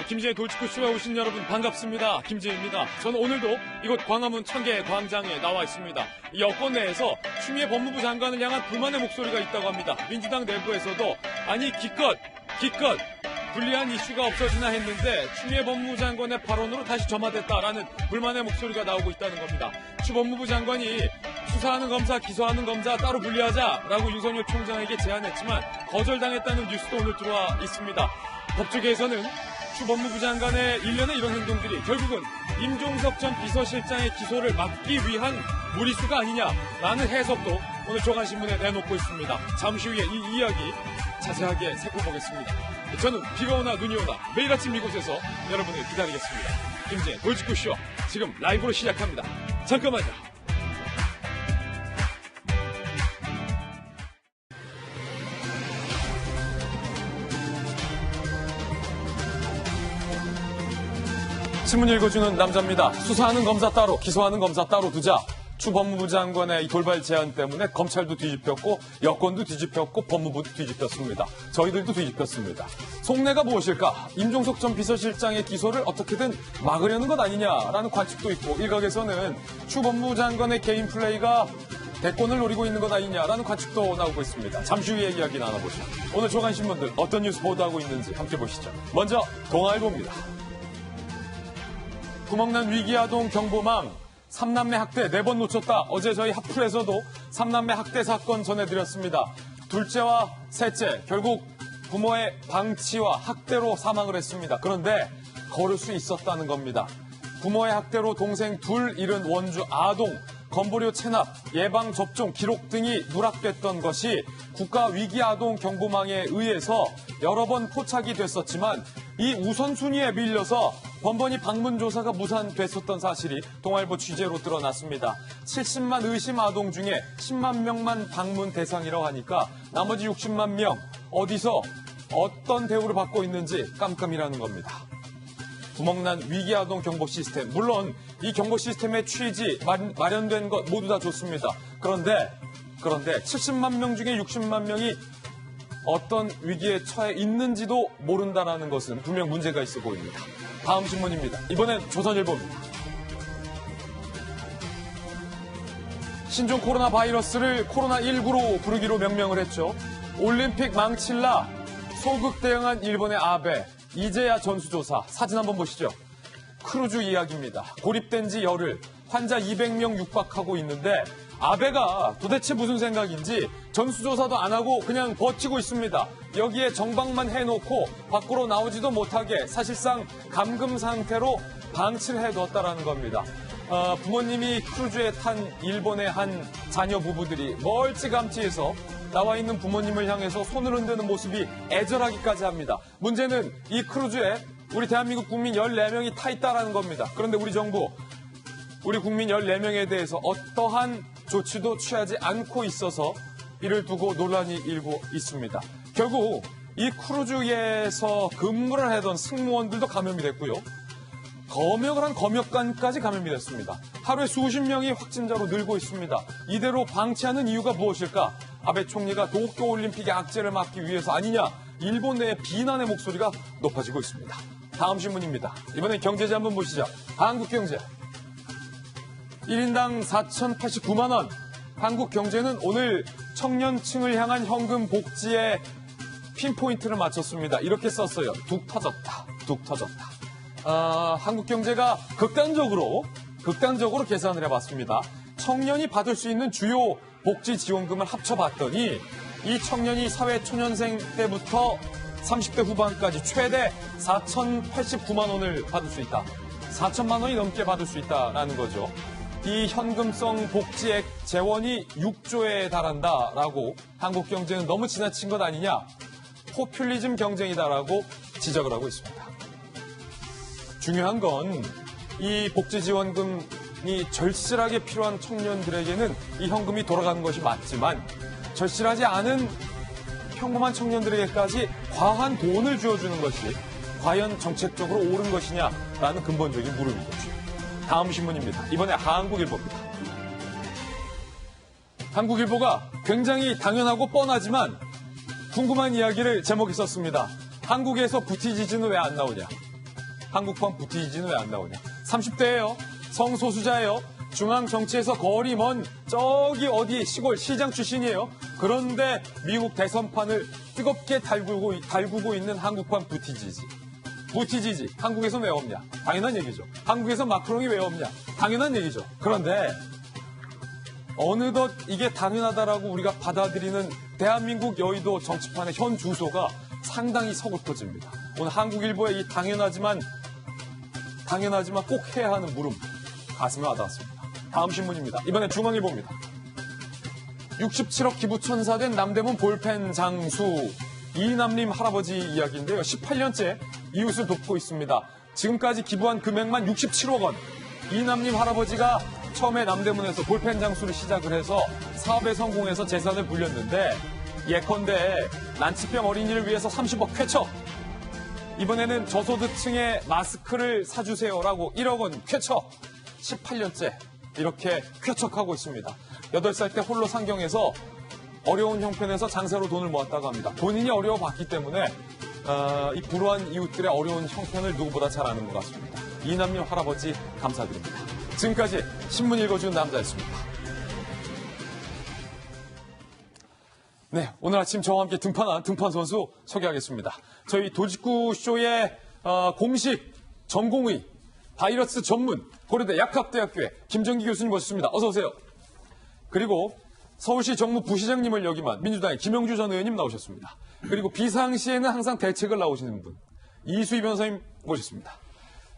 김지의 돌직구쇼에 오신 여러분 반갑습니다. 김지혜입니다. 저는 오늘도 이곳 광화문 청계 광장에 나와 있습니다. 이 여권 내에서 추미애 법무부 장관을 향한 불만의 목소리가 있다고 합니다. 민주당 내부에서도 아니 기껏 불리한 이슈가 없어지나 했는데 추미애 법무부 장관의 발언으로 다시 점화됐다라는 불만의 목소리가 나오고 있다는 겁니다. 추 법무부 장관이 수사하는 검사, 기소하는 검사 따로 분리하자라고 윤석열 총장에게 제안했지만 거절당했다는 뉴스도 오늘 들어와 있습니다. 법조계에서는 추 법무부 장관의 일련의 이런 행동들이 결국은 임종석 전 비서실장의 기소를 막기 위한 무리수가 아니냐라는 해석도 오늘 조간신문에 내놓고 있습니다. 잠시 후에 이 이야기 자세하게 살펴보겠습니다. 저는 비가 오나 눈이 오나 매일 아침 이곳에서 여러분을 기다리겠습니다. 김지의 돌직구쇼 지금 라이브로 시작합니다. 잠깐만요. 신문 읽어주는 남자입니다. 수사하는 검사 따로, 기소하는 검사 따로 두자. 추 법무부 장관의 이 돌발 제안 때문에 검찰도 뒤집혔고 여권도 뒤집혔고 법무부도 뒤집혔습니다. 저희들도 뒤집혔습니다. 속내가 무엇일까? 임종석 전 비서실장의 기소를 어떻게든 막으려는 것 아니냐라는 관측도 있고 일각에서는 추 법무부 장관의 개인 플레이가 대권을 노리고 있는 것 아니냐라는 관측도 나오고 있습니다. 잠시 후에 이야기 나눠보죠. 오늘 조간신문들 어떤 뉴스 보도하고 있는지 함께 보시죠. 먼저 동아일보입니다. 구멍난 위기아동 경보망 3남매 학대 4번 놓쳤다. 어제 저희 하풀에서도 3남매 학대 사건 전해드렸습니다. 둘째와 셋째 결국 부모의 방치와 학대로 사망을 했습니다. 그런데 걸을 수 있었다는 겁니다. 부모의 학대로 동생 둘 잃은 원주 아동 건보료 체납, 예방접종 기록 등이 누락됐던 것이 국가위기아동 경보망에 의해서 여러 번 포착이 됐었지만 이 우선순위에 밀려서 번번이 방문조사가 무산됐었던 사실이 동아일보 취재로 드러났습니다. 70만 의심 아동 중에 10만 명만 방문 대상이라고 하니까 나머지 60만 명 어디서 어떤 대우를 받고 있는지 깜깜이라는 겁니다. 구멍난 위기아동 경보 시스템, 물론 이 경보 시스템의 취지, 마련된 것 모두 다 좋습니다. 그런데 70만 명 중에 60만 명이 어떤 위기에 처해 있는지도 모른다는 것은 분명 문제가 있어 보입니다. 다음 신문입니다. 이번엔 조선일보입니다. 신종 코로나 바이러스를 코로나19로 부르기로 명명을 했죠. 올림픽 망칠라 소극 대응한 일본의 아베. 이제야 전수조사. 사진 한번 보시죠. 크루즈 이야기입니다. 고립된 지 열흘, 환자 200명 육박하고 있는데 아베가 도대체 무슨 생각인지 전수조사도 안 하고 그냥 버티고 있습니다. 여기에 정박만 해놓고 밖으로 나오지도 못하게 사실상 감금 상태로 방치를 해뒀다라는 겁니다. 부모님이 크루즈에 탄 일본의 한 자녀 부부들이 멀찌감치해서 나와 있는 부모님을 향해서 손을 흔드는 모습이 애절하기까지 합니다. 문제는 이 크루즈에 우리 대한민국 국민 14명이 타 있다는 겁니다. 그런데 우리 정부, 우리 국민 14명에 대해서 어떠한 조치도 취하지 않고 있어서 이를 두고 논란이 일고 있습니다. 결국 이 크루즈에서 근무를 하던 승무원들도 감염이 됐고요. 검역을 한 검역관까지 감염이 됐습니다. 하루에 수십 명이 확진자로 늘고 있습니다. 이대로 방치하는 이유가 무엇일까? 아베 총리가 도쿄올림픽의 악재를 막기 위해서 아니냐? 일본 내의 비난의 목소리가 높아지고 있습니다. 다음 신문입니다. 이번엔 경제지 한번 보시죠. 한국경제. 1인당 4,089만 원. 한국경제는 오늘 청년층을 향한 현금 복지에 핀포인트를 맞췄습니다. 이렇게 썼어요. 뚝 터졌다. 한국경제가 극단적으로 계산을 해봤습니다. 청년이 받을 수 있는 주요 복지지원금을 합쳐봤더니 이 청년이 사회초년생 때부터 30대 후반까지 최대 4,089만 원을 받을 수 있다. 4천만 원이 넘게 받을 수 있다라는 거죠. 이 현금성 복지액 재원이 6조에 달한다라고 한국경제는 너무 지나친 것 아니냐, 포퓰리즘 경쟁이다라고 지적을 하고 있습니다. 중요한 건 이 복지지원금이 절실하게 필요한 청년들에게는 이 현금이 돌아가는 것이 맞지만 절실하지 않은 평범한 청년들에게까지 과한 돈을 쥐어주는 것이 과연 정책적으로 옳은 것이냐라는 근본적인 물음이겠죠. 다음 신문입니다. 이번에 한국일보입니다. 한국일보가 굉장히 당연하고 뻔하지만 궁금한 이야기를 제목에 썼습니다. 한국에서 부티지즈는 왜 안 나오냐? 한국판 부티지는 왜 안 나오냐. 30대예요. 성소수자예요. 중앙 정치에서 거리 먼 저기 어디 시골 시장 출신이에요. 그런데 미국 대선판을 뜨겁게 달구고 있는 한국판 부티지지. 부티지지. 한국에서 왜 없냐? 당연한 얘기죠. 한국에서 마크롱이 왜 없냐? 당연한 얘기죠. 그런데 어느덧 이게 당연하다라고 우리가 받아들이는 대한민국 여의도 정치판의 현 주소가 상당히 서글퍼집니다. 오늘 한국일보의 이 당연하지만 꼭 해야 하는 물음 가슴에 와닿았습니다. 다음 신문입니다. 이번엔 중앙일보입니다. 67억 기부 천사된 남대문 볼펜 장수 이남림 할아버지 이야기인데요. 18년째 이웃을 돕고 있습니다. 지금까지 기부한 금액만 67억 원. 이남림 할아버지가 처음에 남대문에서 볼펜 장수를 시작을 해서 사업에 성공해서 재산을 불렸는데 예컨대 난치병 어린이를 위해서 30억 쾌척. 이번에는 저소득층에 마스크를 사주세요라고 1억 원 쾌척. 18년째 이렇게 쾌척하고 있습니다. 8살 때 홀로 상경해서 어려운 형편에서 장사로 돈을 모았다고 합니다. 본인이 어려워봤기 때문에 이 불우한 이웃들의 어려운 형편을 누구보다 잘 아는 것 같습니다. 이남림 할아버지 감사드립니다. 지금까지 신문 읽어주는 남자였습니다. 네, 오늘 아침 저와 함께 등판한 등판 선수 소개하겠습니다. 저희 도직구 쇼의 공식 전공의 바이러스 전문 고려대 약학대학교의 김정기 교수님 모셨습니다. 어서 오세요. 그리고 서울시 정무 부시장님을 역임한 민주당의 김영주 전 의원님 나오셨습니다. 그리고 비상시에는 항상 대책을 나오시는 분 이수희 변호사님 모셨습니다.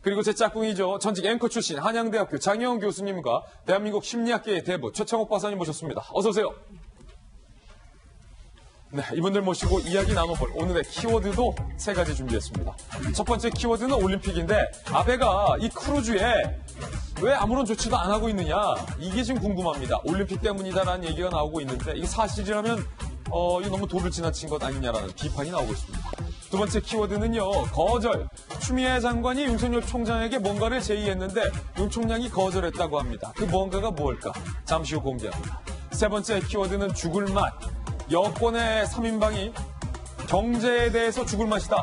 그리고 제 짝꿍이죠. 전직 앵커 출신 한양대학교 장혜원 교수님과 대한민국 심리학계의 대부 최창옥 박사님 모셨습니다. 어서 오세요. 네, 이분들 모시고 이야기 나눠볼 오늘의 키워드도 3가지 준비했습니다. 첫 번째 키워드는 올림픽인데 아베가 이 크루즈에 왜 아무런 조치도 안 하고 있느냐 이게 지금 궁금합니다. 올림픽 때문이다라는 얘기가 나오고 있는데 이게 사실이라면 이거 너무 도를 지나친 것 아니냐라는 비판이 나오고 있습니다. 두 번째 키워드는요. 거절. 추미애 장관이 윤석열 총장에게 뭔가를 제의했는데 윤 총장이 거절했다고 합니다. 그 뭔가가 뭘까? 잠시 후 공개합니다. 세 번째 키워드는 죽을 맛. 여권의 3인방이 경제에 대해서 죽을 맛이다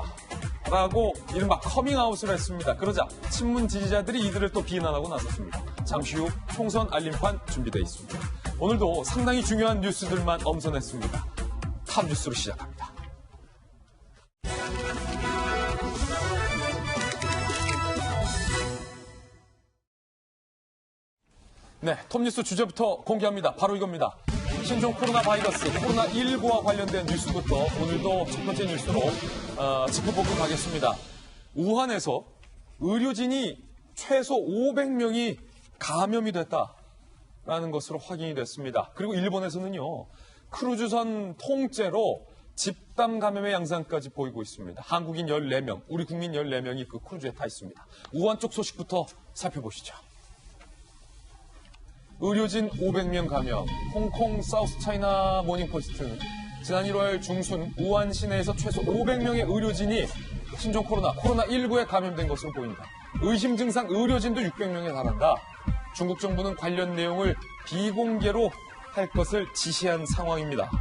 라고 이른바 커밍아웃을 했습니다. 그러자 친문 지지자들이 이들을 또 비난하고 나섰습니다. 잠시 후 총선 알림판 준비되어 있습니다. 오늘도 상당히 중요한 뉴스들만 엄선했습니다. 탑뉴스로 시작합니다. 네, 톱뉴스 주제부터 공개합니다. 바로 이겁니다. 신종 코로나 바이러스, 코로나19와 관련된 뉴스부터 오늘도 첫 번째 뉴스로 짚어보고 가겠습니다. 우한에서 의료진이 최소 500명이 감염이 됐다라는 것으로 확인이 됐습니다. 그리고 일본에서는요, 크루즈선 통째로 집단 감염의 양상까지 보이고 있습니다. 한국인 14명, 우리 국민 14명이 그 크루즈에 타 있습니다. 우한 쪽 소식부터 살펴보시죠. 의료진 500명 감염, 홍콩 사우스 차이나 모닝포스트는 지난 1월 중순 우한 시내에서 최소 500명의 의료진이 신종 코로나19에 감염된 것으로 보인다. 의심 증상 의료진도 600명에 달한다. 중국 정부는 관련 내용을 비공개로 할 것을 지시한 상황입니다.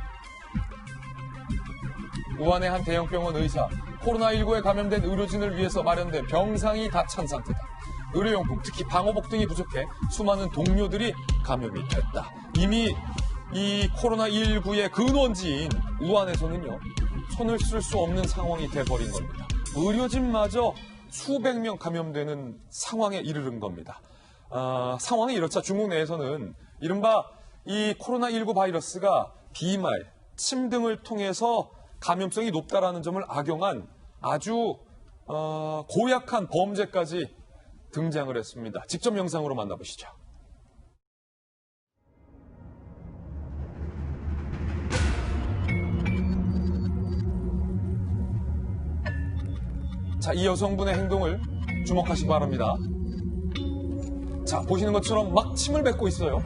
우한의 한 대형병원 의사, 코로나19에 감염된 의료진을 위해서 마련된 병상이 다 찬 상태다. 의료용품, 특히 방호복 등이 부족해 수많은 동료들이 감염이 됐다. 이미 이 코로나19의 근원지인 우한에서는요, 손을 쓸 수 없는 상황이 돼버린 겁니다. 의료진마저 수백 명 감염되는 상황에 이르는 겁니다. 상황이 이렇자 중국 내에서는 이른바 이 코로나19 바이러스가 비말, 침 등을 통해서 감염성이 높다라는 점을 악용한 아주 고약한 범죄까지 등장을 했습니다. 직접 영상으로 만나보시죠. 자, 이 여성분의 행동을 주목하시기 바랍니다. 자, 보시는 것처럼 막 침을 뱉고 있어요.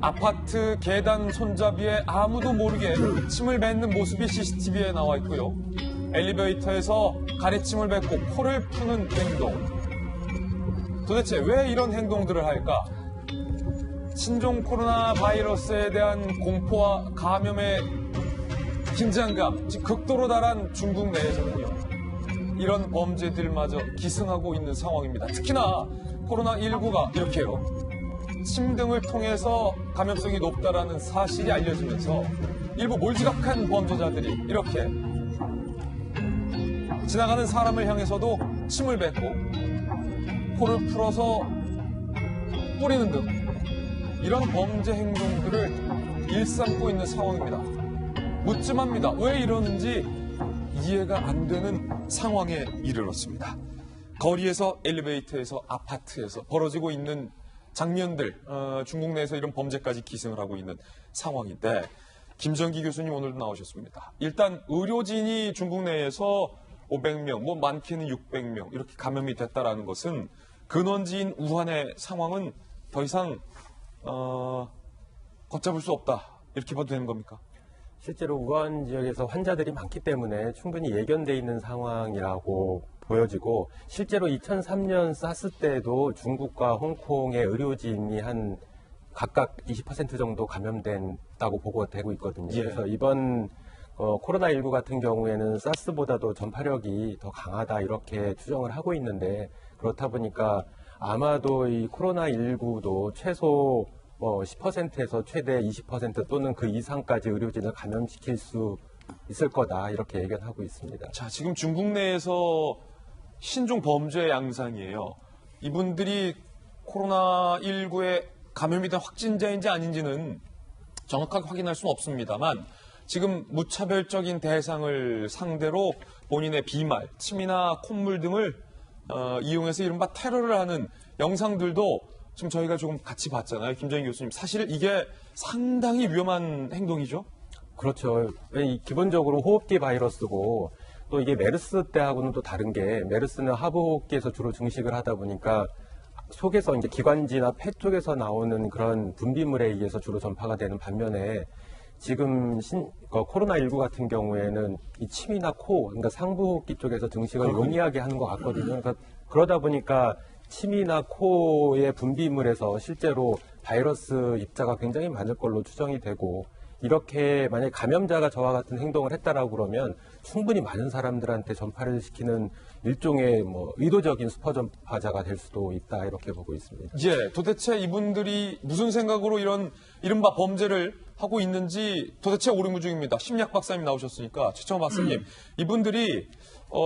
아파트 계단 손잡이에 아무도 모르게 침을 뱉는 모습이 CCTV에 나와 있고요. 엘리베이터에서 가래침을 뱉고 코를 푸는 행동. 도대체 왜 이런 행동들을 할까? 신종 코로나 바이러스에 대한 공포와 감염의 긴장감, 즉 극도로 달한 중국 내에서는요, 이런 범죄들마저 기승하고 있는 상황입니다. 특히나 코로나19가 이렇게요. 침 등을 통해서 감염성이 높다라는 사실이 알려지면서 일부 몰지각한 범죄자들이 이렇게 지나가는 사람을 향해서도 침을 뱉고 코를 풀어서 뿌리는 등 이런 범죄 행동들을 일삼고 있는 상황입니다. 묻지마입니다. 왜 이러는지 이해가 안 되는 상황에 이르렀습니다. 거리에서, 엘리베이터에서, 아파트에서 벌어지고 있는 장면들, 중국 내에서 이런 범죄까지 기승을 하고 있는 상황인데 김정기 교수님 오늘도 나오셨습니다. 일단 의료진이 중국 내에서 500명, 뭐 많게는 600명 이렇게 감염이 됐다라는 것은 근원지인 우한의 상황은 더 이상 걷잡을 수 없다 이렇게 봐도 되는 겁니까? 실제로 우한 지역에서 환자들이 많기 때문에 충분히 예견돼 있는 상황이라고 보여지고 실제로 2003년 사스 때도 중국과 홍콩의 의료진이 한 각각 20% 정도 감염된다고 보고되고 있거든요. 예. 그래서 이번 코로나19 같은 경우에는 사스보다도 전파력이 더 강하다 이렇게 추정을 하고 있는데 그렇다 보니까 아마도 이 코로나19도 최소 10%에서 최대 20% 또는 그 이상까지 의료진을 감염시킬 수 있을 거다 이렇게 예견하고 있습니다. 자, 지금 중국 내에서 신종 범죄 양상이에요. 이분들이 코로나19에 감염이 된 확진자인지 아닌지는 정확하게 확인할 수는 없습니다만 지금 무차별적인 대상을 상대로 본인의 비말, 침이나 콧물 등을 이용해서 이른바 테러를 하는 영상들도 지금 저희가 조금 같이 봤잖아요. 김정인 교수님. 사실 이게 상당히 위험한 행동이죠? 그렇죠. 기본적으로 호흡기 바이러스고 또 이게 메르스 때하고는 또 다른 게 메르스는 하부호흡기에서 주로 증식을 하다 보니까 속에서 이제 기관지나 폐 쪽에서 나오는 그런 분비물에 의해서 주로 전파가 되는 반면에 지금 코로나19 같은 경우에는 이 침이나 코, 그러니까 상부호흡기 쪽에서 증식을 용이하게 하는 것 같거든요. 그러니까 그러다 보니까 침이나 코의 분비물에서 실제로 바이러스 입자가 굉장히 많을 걸로 추정이 되고 이렇게 만약에 감염자가 저와 같은 행동을 했다라고 그러면 충분히 많은 사람들한테 전파를 시키는 일종의 의도적인 슈퍼 전파자가 될 수도 있다 이렇게 보고 있습니다. 예, 도대체 이분들이 무슨 생각으로 이런 이른바 범죄를 하고 있는지 도대체 오리무중입니다. 심리학 박사님 나오셨으니까 최청원 박사님, 이분들이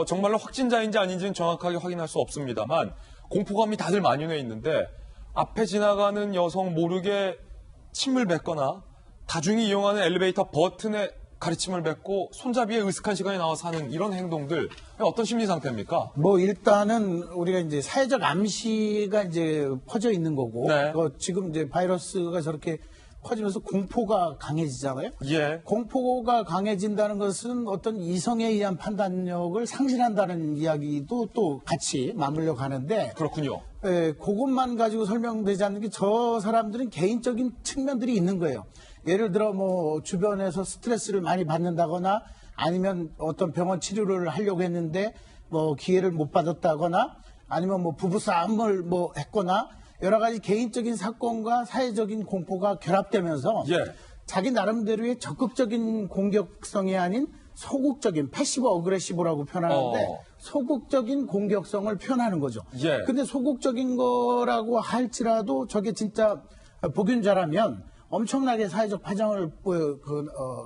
정말로 확진자인지 아닌지는 정확하게 확인할 수 없습니다만 공포감이 다들 만연해 있는데 앞에 지나가는 여성 모르게 침을 뱉거나 다중이 이용하는 엘리베이터 버튼에 가르침을 뱉고 손잡이에 으슥한 시간이 나와서 하는 이런 행동들 어떤 심리 상태입니까? 일단은 우리가 이제 사회적 암시가 이제 퍼져 있는 거고 네. 지금 이제 바이러스가 저렇게 퍼지면서 공포가 강해지잖아요. 예. 공포가 강해진다는 것은 어떤 이성에 의한 판단력을 상실한다는 이야기도 또 같이 맞물려 가는데 그렇군요. 그것만 가지고 설명되지 않는 게 저 사람들은 개인적인 측면들이 있는 거예요. 예를 들어 주변에서 스트레스를 많이 받는다거나 아니면 어떤 병원 치료를 하려고 했는데 기회를 못 받았다거나 아니면 부부싸움을 했거나 여러 가지 개인적인 사건과 사회적인 공포가 결합되면서 예. 자기 나름대로의 적극적인 공격성이 아닌 소극적인 패시브 어그레시브라고 표현하는데 소극적인 공격성을 표현하는 거죠. 예. 근데 소극적인 거라고 할지라도 저게 진짜 복균자라면 엄청나게 사회적 파장을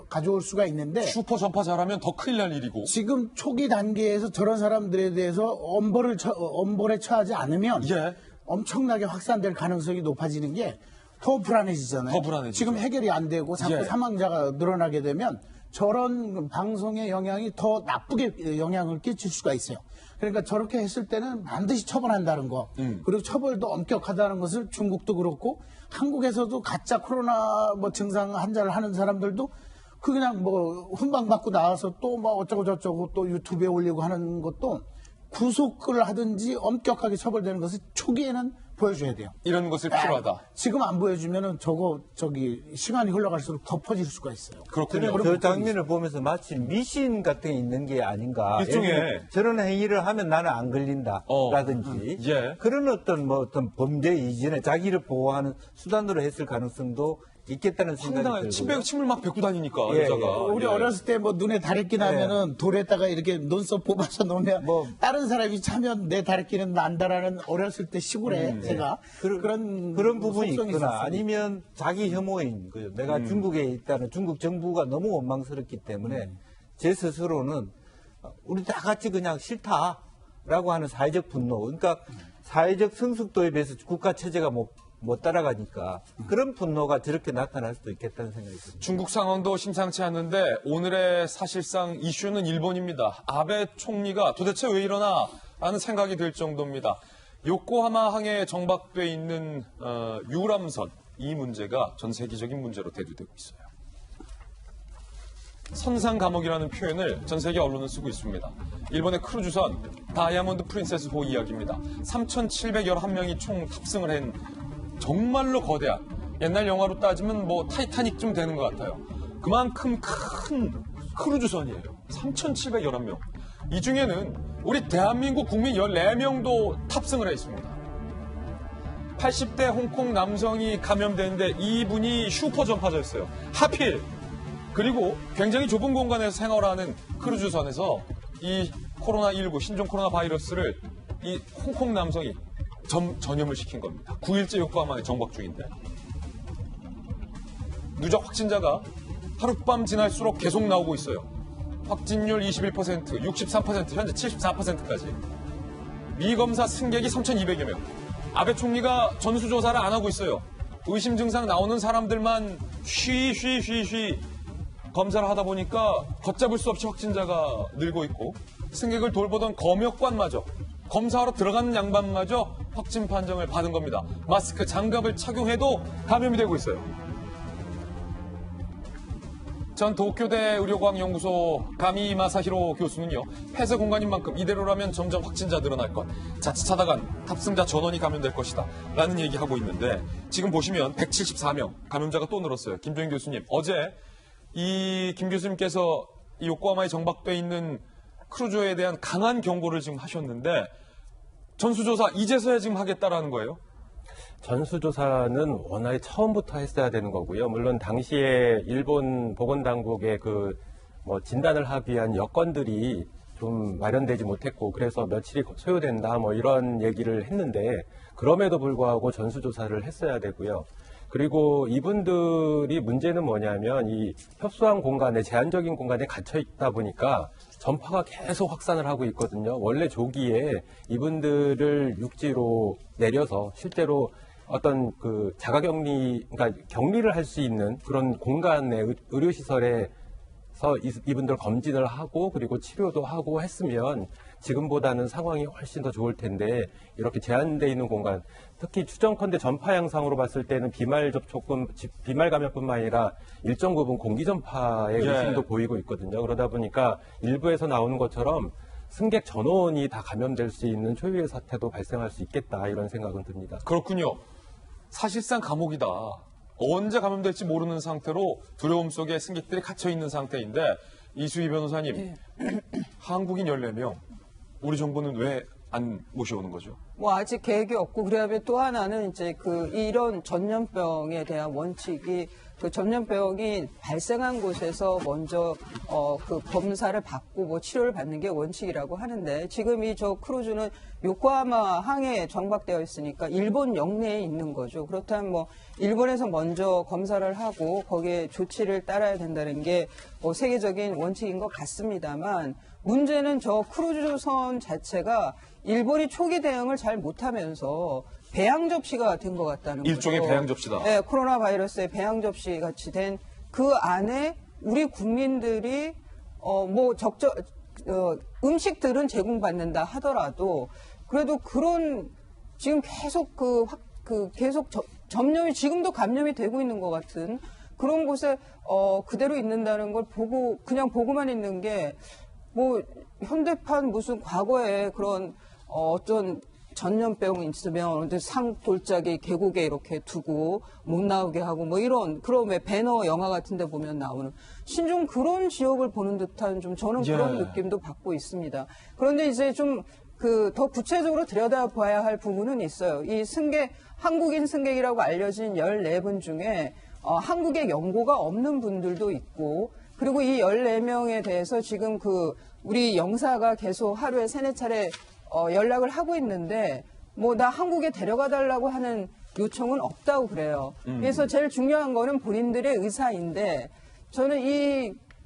가져올 수가 있는데 슈퍼 전파 잘하면 더 큰일 날 일이고 지금 초기 단계에서 저런 사람들에 대해서 엄벌에 처하지 않으면 예. 엄청나게 확산될 가능성이 높아지는 게 더 불안해지잖아요. 더 불안해지죠. 지금 해결이 안 되고 자꾸 예. 사망자가 늘어나게 되면 저런 방송의 영향이 더 나쁘게 영향을 끼칠 수가 있어요. 그러니까 저렇게 했을 때는 반드시 처벌한다는 거 그리고 처벌도 엄격하다는 것을 중국도 그렇고 한국에서도 가짜 코로나 증상 환자를 하는 사람들도 그냥 훈방받고 나와서 또 어쩌고 저쩌고 또 유튜브에 올리고 하는 것도 구속을 하든지 엄격하게 처벌되는 것을 초기에는 보여줘야 돼요. 이런 것을 필요하다. 지금 안 보여주면은 시간이 흘러갈수록 더 퍼질 수가 있어요. 그렇군요. 저 장면을 보면서 마치 미신 같은 게 있는 게 아닌가. 일종의 저런 행위를 하면 나는 안 걸린다라든지 예. 그런 어떤 범죄 이전에 자기를 보호하는 수단으로 했을 가능성도 있겠다는 생각이 황당해. 들고요. 침을 막 뱉고 다니니까 예, 여자가. 예. 우리 예. 어렸을 때 뭐 눈에 다래끼 나면은 돌에다가 이렇게 눈썹 뽑아서 놓으면 뭐 다른 사람이 차면 내 다래끼는 난다라는 어렸을 때 시골에 제가 그런 부분이 속성이 있구나. 있었습니다. 아니면 자기 혐오인 거죠. 내가 중국에 있다는 중국 정부가 너무 원망스럽기 때문에 제 스스로는 우리 다 같이 그냥 싫다라고 하는 사회적 분노. 그러니까 사회적 성숙도에 비해서 국가 체제가 못 따라가니까 그런 분노가 저렇게 나타날 수도 있겠다는 생각이 듭니다. 중국 상황도 심상치 않는데 오늘의 사실상 이슈는 일본입니다. 아베 총리가 도대체 왜 이러나 라는 생각이 들 정도입니다. 요코하마 항에 정박돼 있는 유람선 이 문제가 전 세계적인 문제로 대두되고 있어요. 선상 감옥이라는 표현을 전 세계 언론은 쓰고 있습니다. 일본의 크루즈선 다이아몬드 프린세스 호 이야기입니다. 3,711명이 총 탑승을 한 정말로 거대한 옛날 영화로 따지면 뭐 타이타닉쯤 되는 것 같아요. 그만큼 큰 크루즈선이에요. 3,711명. 이 중에는 우리 대한민국 국민 14명도 탑승을 해 있습니다. 80대 홍콩 남성이 감염되는데 이분이 슈퍼전파자였어요. 하필 그리고 굉장히 좁은 공간에서 생활하는 크루즈선에서 이 코로나19 신종 코로나 바이러스를 이 홍콩 남성이 전염을 시킨 겁니다. 9일째 요코하마에 정박 중인데 누적 확진자가 하룻밤 지날수록 계속 나오고 있어요. 확진율 21%, 63%, 현재 74%까지. 미검사 승객이 3,200여 명. 아베 총리가 전수조사를 안 하고 있어요. 의심 증상 나오는 사람들만 쉬 검사를 하다 보니까 걷잡을 수 없이 확진자가 늘고 있고 승객을 돌보던 검역관마저 검사하러 들어가는 양반마저 확진 판정을 받은 겁니다. 마스크, 장갑을 착용해도 감염이 되고 있어요. 전 도쿄대 의료과학연구소 가미 마사히로 교수는요. 폐쇄 공간인 만큼 이대로라면 점점 확진자 늘어날 것. 자칫하다간 탑승자 전원이 감염될 것이다. 라는 얘기하고 있는데 지금 보시면 174명 감염자가 또 늘었어요. 김종인 교수님, 어제 이 김 교수님께서 이 요코하마에 정박돼 있는 크루즈에 대한 강한 경고를 지금 하셨는데 전수조사 이제서야 지금 하겠다라는 거예요? 전수조사는 워낙에 처음부터 했어야 되는 거고요. 물론 당시에 일본 보건당국의 진단을 하기 위한 여건들이 좀 마련되지 못했고 그래서 며칠이 소요된다 이런 얘기를 했는데 그럼에도 불구하고 전수조사를 했어야 되고요. 그리고 이분들이 문제는 뭐냐면 이 협소한 공간에 제한적인 공간에 갇혀 있다 보니까 전파가 계속 확산을 하고 있거든요. 원래 조기에 이분들을 육지로 내려서 실제로 어떤 그러니까 격리를 할 수 있는 그런 공간의 의료시설에서 이분들 검진을 하고 그리고 치료도 하고 했으면 지금보다는 상황이 훨씬 더 좋을 텐데 이렇게 제한되어 있는 공간, 특히 추정컨대 전파 양상으로 봤을 때는 비말 감염뿐만 아니라 일정 부분 공기 전파의 의심도 보이고 있거든요. 그러다 보니까 일부에서 나오는 것처럼 승객 전원이 다 감염될 수 있는 초유의 사태도 발생할 수 있겠다 이런 생각은 듭니다. 그렇군요. 사실상 감옥이다. 언제 감염될지 모르는 상태로 두려움 속에 승객들이 갇혀 있는 상태인데 이수희 변호사님, 한국인 14명, 우리 정부는 왜 안 모셔오는 거죠? 아직 계획이 없고, 그다음에 또 하나는 이제 이런 전염병에 대한 원칙이 그 전염병이 발생한 곳에서 먼저 검사를 받고 치료를 받는 게 원칙이라고 하는데 지금 저 크루즈는 요코하마 항에 정박되어 있으니까 일본 영내에 있는 거죠. 그렇다면 일본에서 먼저 검사를 하고 거기에 조치를 따라야 된다는 게 세계적인 원칙인 것 같습니다만 문제는 저 크루즈선 자체가 일본이 초기 대응을 잘 못하면서 배양 접시가 된 것 같다는 거죠. 일종의 배양 접시다. 네, 코로나 바이러스의 배양 접시 같이 된 그 안에 우리 국민들이 음식들은 제공받는다 하더라도 그래도 그런 지금 계속 계속 점령이 지금도 감염이 되고 있는 것 같은 그런 곳에 그대로 있는다는 걸 그냥 보고만 있는 게 현대판 무슨 과거에 그런 어떤 전염병이 있으면 상골짜기 계곡에 이렇게 두고 못 나오게 하고 이런 그런 왜 배너 영화 같은 데 보면 나오는 신종 그런 지역을 보는 듯한 저는 그런 느낌도 받고 있습니다. 그런데 이제 더 구체적으로 들여다봐야 할 부분은 있어요. 이 한국인 승객이라고 알려진 14분 중에 한국에 연고가 없는 분들도 있고 그리고 이 14명에 대해서 지금 우리 영사가 계속 하루에 3-4차례 연락을 하고 있는데 뭐 나 한국에 데려가 달라고 하는 요청은 없다고 그래요. 그래서 제일 중요한 거는 본인들의 의사인데 저는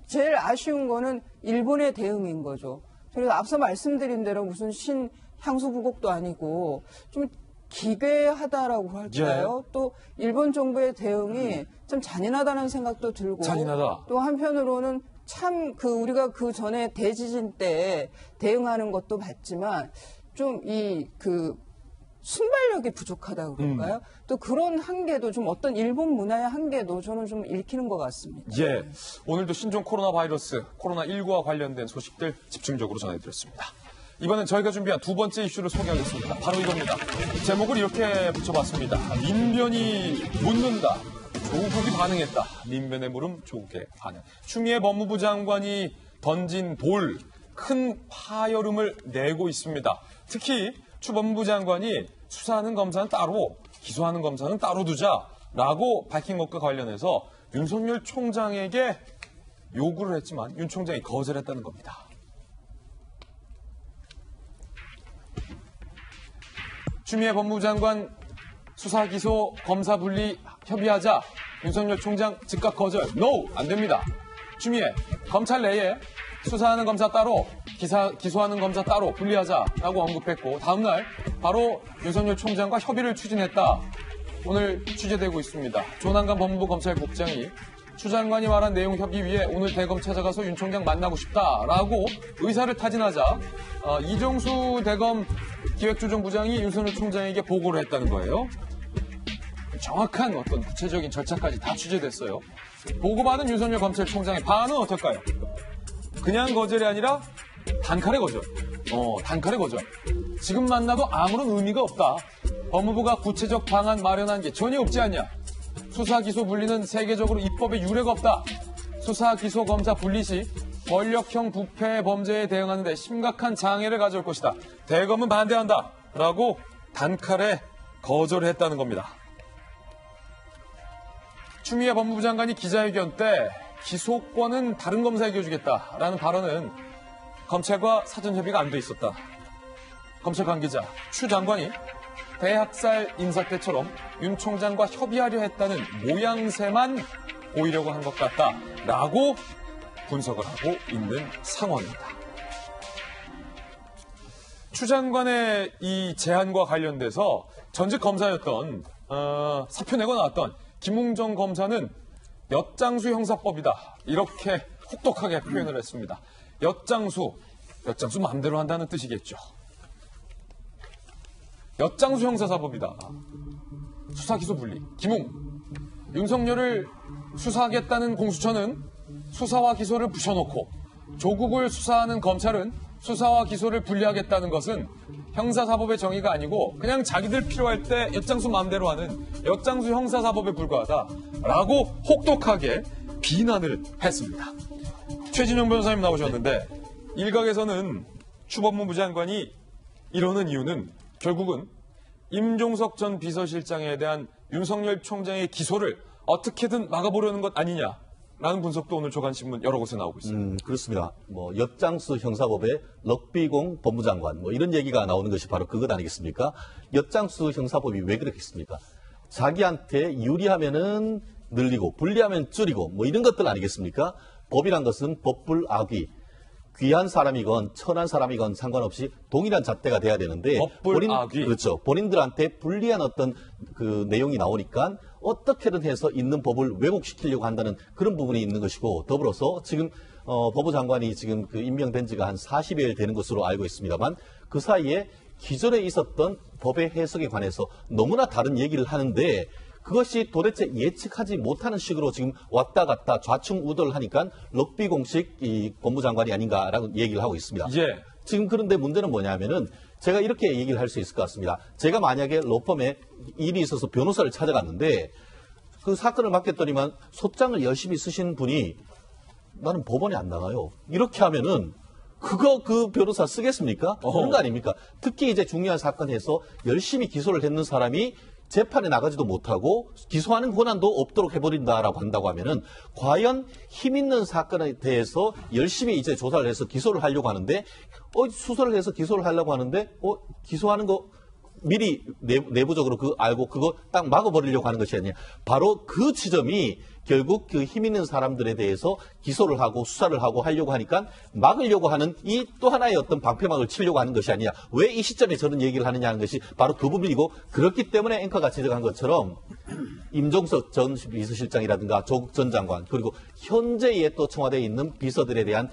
제일 아쉬운 거는 일본의 대응인 거죠. 그래서 앞서 말씀드린 대로 무슨 신향수부곡도 아니고 좀 기괴하다라고 할까요? 또 일본 정부의 대응이 좀 잔인하다는 생각도 들고 잔인하다. 또 한편으로는 참 우리가 그 전에 대지진 때 대응하는 것도 봤지만 좀 순발력이 부족하다고 그럴까요? 또 그런 한계도 좀 어떤 일본 문화의 한계도 저는 좀 읽히는 것 같습니다. 예. 오늘도 신종 코로나 바이러스, 코로나19와 관련된 소식들 집중적으로 전해드렸습니다. 이번엔 저희가 준비한 두 번째 이슈를 소개하겠습니다. 바로 이겁니다. 제목을 이렇게 붙여봤습니다. 민변이 묻는다. 조국이 반응했다. 민변의 물음, 조국의 반응. 추미애 법무부 장관이 던진 돌, 큰 파열음을 내고 있습니다. 특히 추 법무부 장관이 수사하는 검사는 따로, 기소하는 검사는 따로 두자라고 밝힌 것과 관련해서 윤석열 총장에게 요구를 했지만 윤 총장이 거절했다는 겁니다. 추미애 법무부 장관 수사, 기소, 검사 분리 협의하자. 윤석열 총장 즉각 거절. NO! 안 됩니다. 추미애, 검찰 내에 수사하는 검사 따로, 기소하는 검사 따로 분리하자라고 언급했고 다음날 바로 윤석열 총장과 협의를 추진했다. 오늘 취재되고 있습니다. 조남관 법무부 검찰국장이 추 장관이 말한 내용 협의 위해 오늘 대검 찾아가서 윤 총장 만나고 싶다라고 의사를 타진하자 이정수 대검 기획조정부장이 윤석열 총장에게 보고를 했다는 거예요. 정확한 어떤 구체적인 절차까지 다 취재됐어요. 보고받은 윤석열 검찰총장의 반응은 어떨까요? 그냥 거절이 아니라 단칼에 거절. 단칼에 거절. 지금 만나도 아무런 의미가 없다. 법무부가 구체적 방안 마련한 게 전혀 없지 않냐. 수사, 기소 분리는 세계적으로 입법에 유례가 없다. 수사, 기소, 검사 분리 시 권력형 부패 범죄에 대응하는 데 심각한 장애를 가져올 것이다. 대검은 반대한다. 라고 단칼에 거절했다는 겁니다. 추미애 법무부 장관이 기자회견 때 기소권은 다른 검사에게 주겠다라는 발언은 검찰과 사전 협의가 안 돼 있었다. 검찰 관계자 추 장관이 대학살 인사 때처럼 윤 총장과 협의하려 했다는 모양새만 보이려고 한 것 같다라고 분석을 하고 있는 상황입니다. 추 장관의 이 제안과 관련돼서 전직 검사였던 사표 내고 나왔던 김웅정 검사는 엿장수 형사법이다. 이렇게 혹독하게 표현을 했습니다. 엿장수 마음대로 한다는 뜻이겠죠. 엿장수 형사사법이다. 수사, 기소 분리. 윤석열을 수사하겠다는 공수처는 수사와 기소를 붙여놓고 조국을 수사하는 검찰은 수사와 기소를 분리하겠다는 것은 형사사법의 정의가 아니고 그냥 자기들 필요할 때 엿장수 마음대로 하는 엿장수 형사사법에 불과하다라고 혹독하게 비난을 했습니다. 최진영 변호사님 나오셨는데 일각에서는 추 법무부 장관이 이러는 이유는 결국은 임종석 전 비서실장에 대한 윤석열 총장의 기소를 어떻게든 막아보려는 것 아니냐라는 분석도 오늘 조간신문 여러 곳에 나오고 있습니다. 그렇습니다. 엿장수 형사법의 럭비공 법무장관 이런 얘기가 나오는 것이 바로 그것 아니겠습니까? 엿장수 형사법이 왜 그렇겠습니까? 자기한테 유리하면은 늘리고 불리하면 줄이고 이런 것들 아니겠습니까? 법이란 것은 법불악위. 귀한 사람이건 천한 사람이건 상관없이 동일한 잣대가 돼야 되는데 그렇죠. 본인들한테 불리한 어떤 그 내용이 나오니까 어떻게든 해서 있는 법을 왜곡시키려고 한다는 그런 부분이 있는 것이고 더불어서 지금 법무장관이 지금 그 임명된 지가 한 40여일 되는 것으로 알고 있습니다만 그 사이에 기존에 있었던 법의 해석에 관해서 너무나 다른 얘기를 하는데 그것이 도대체 예측하지 못하는 식으로 지금 왔다 갔다 좌충우돌을 하니까 럭비 공식 이 법무장관이 아닌가라고 얘기를 하고 있습니다. 예. 지금 그런데 문제는 뭐냐면은 제가 이렇게 얘기를 할 수 있을 것 같습니다. 제가 만약에 로펌에 일이 있어서 변호사를 찾아갔는데 그 사건을 맡겼더니만 소장을 열심히 쓰신 분이 나는 법원에 안 나가요. 이렇게 하면은 그 변호사 쓰겠습니까? 그런 거 아닙니까? 특히 이제 중요한 사건에서 열심히 기소를 했는 사람이 재판에 나가지도 못하고 기소하는 권한도 없도록 해버린다라고 한다고 하면은 과연 힘 있는 사건에 대해서 열심히 이제 조사를 해서 기소를 하려고 하는데 수사를 해서 기소를 하려고 하는데 기소하는 거 미리 내부적으로 알고 그거 딱 막아버리려고 하는 것이 아니냐. 바로 그 지점이 결국 그 힘 있는 사람들에 대해서 기소를 하고 수사를 하고 하려고 하니까 막으려고 하는 이 또 하나의 어떤 방패막을 치려고 하는 것이 아니냐. 왜 이 시점에 저런 얘기를 하느냐 하는 것이 바로 그 부분이고, 그렇기 때문에 앵커가 지적한 것처럼 임종석 전 비서실장이라든가 조국 전 장관, 그리고 현재의 또 청와대에 있는 비서들에 대한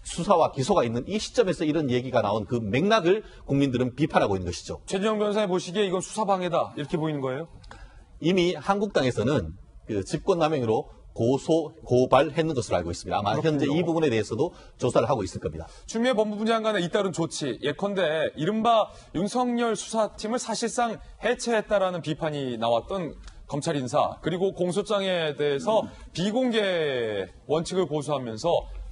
수사와 기소가 있는 이 시점에서 이런 얘기가 나온 그 맥락을 국민들은 비판하고 있는 것이죠. 최진영 변호사님 보시기에 이건 수사방해다 이렇게 보이는 거예요? 이미 한국당에서는 그 직권남용으로 고발했는 것으로 알고 있습니다. 아마 현재 이 부분에 대해서도 조사를 하고 있을 겁니다. 추미애 법무부 장관의 잇따른 조치, 예컨대 이른바 윤석열 수사팀을 사실상 해체했다라는 비판이 나왔던 검찰 인사, 그리고 공소장에 대해서 비공개 원칙을 고수하면서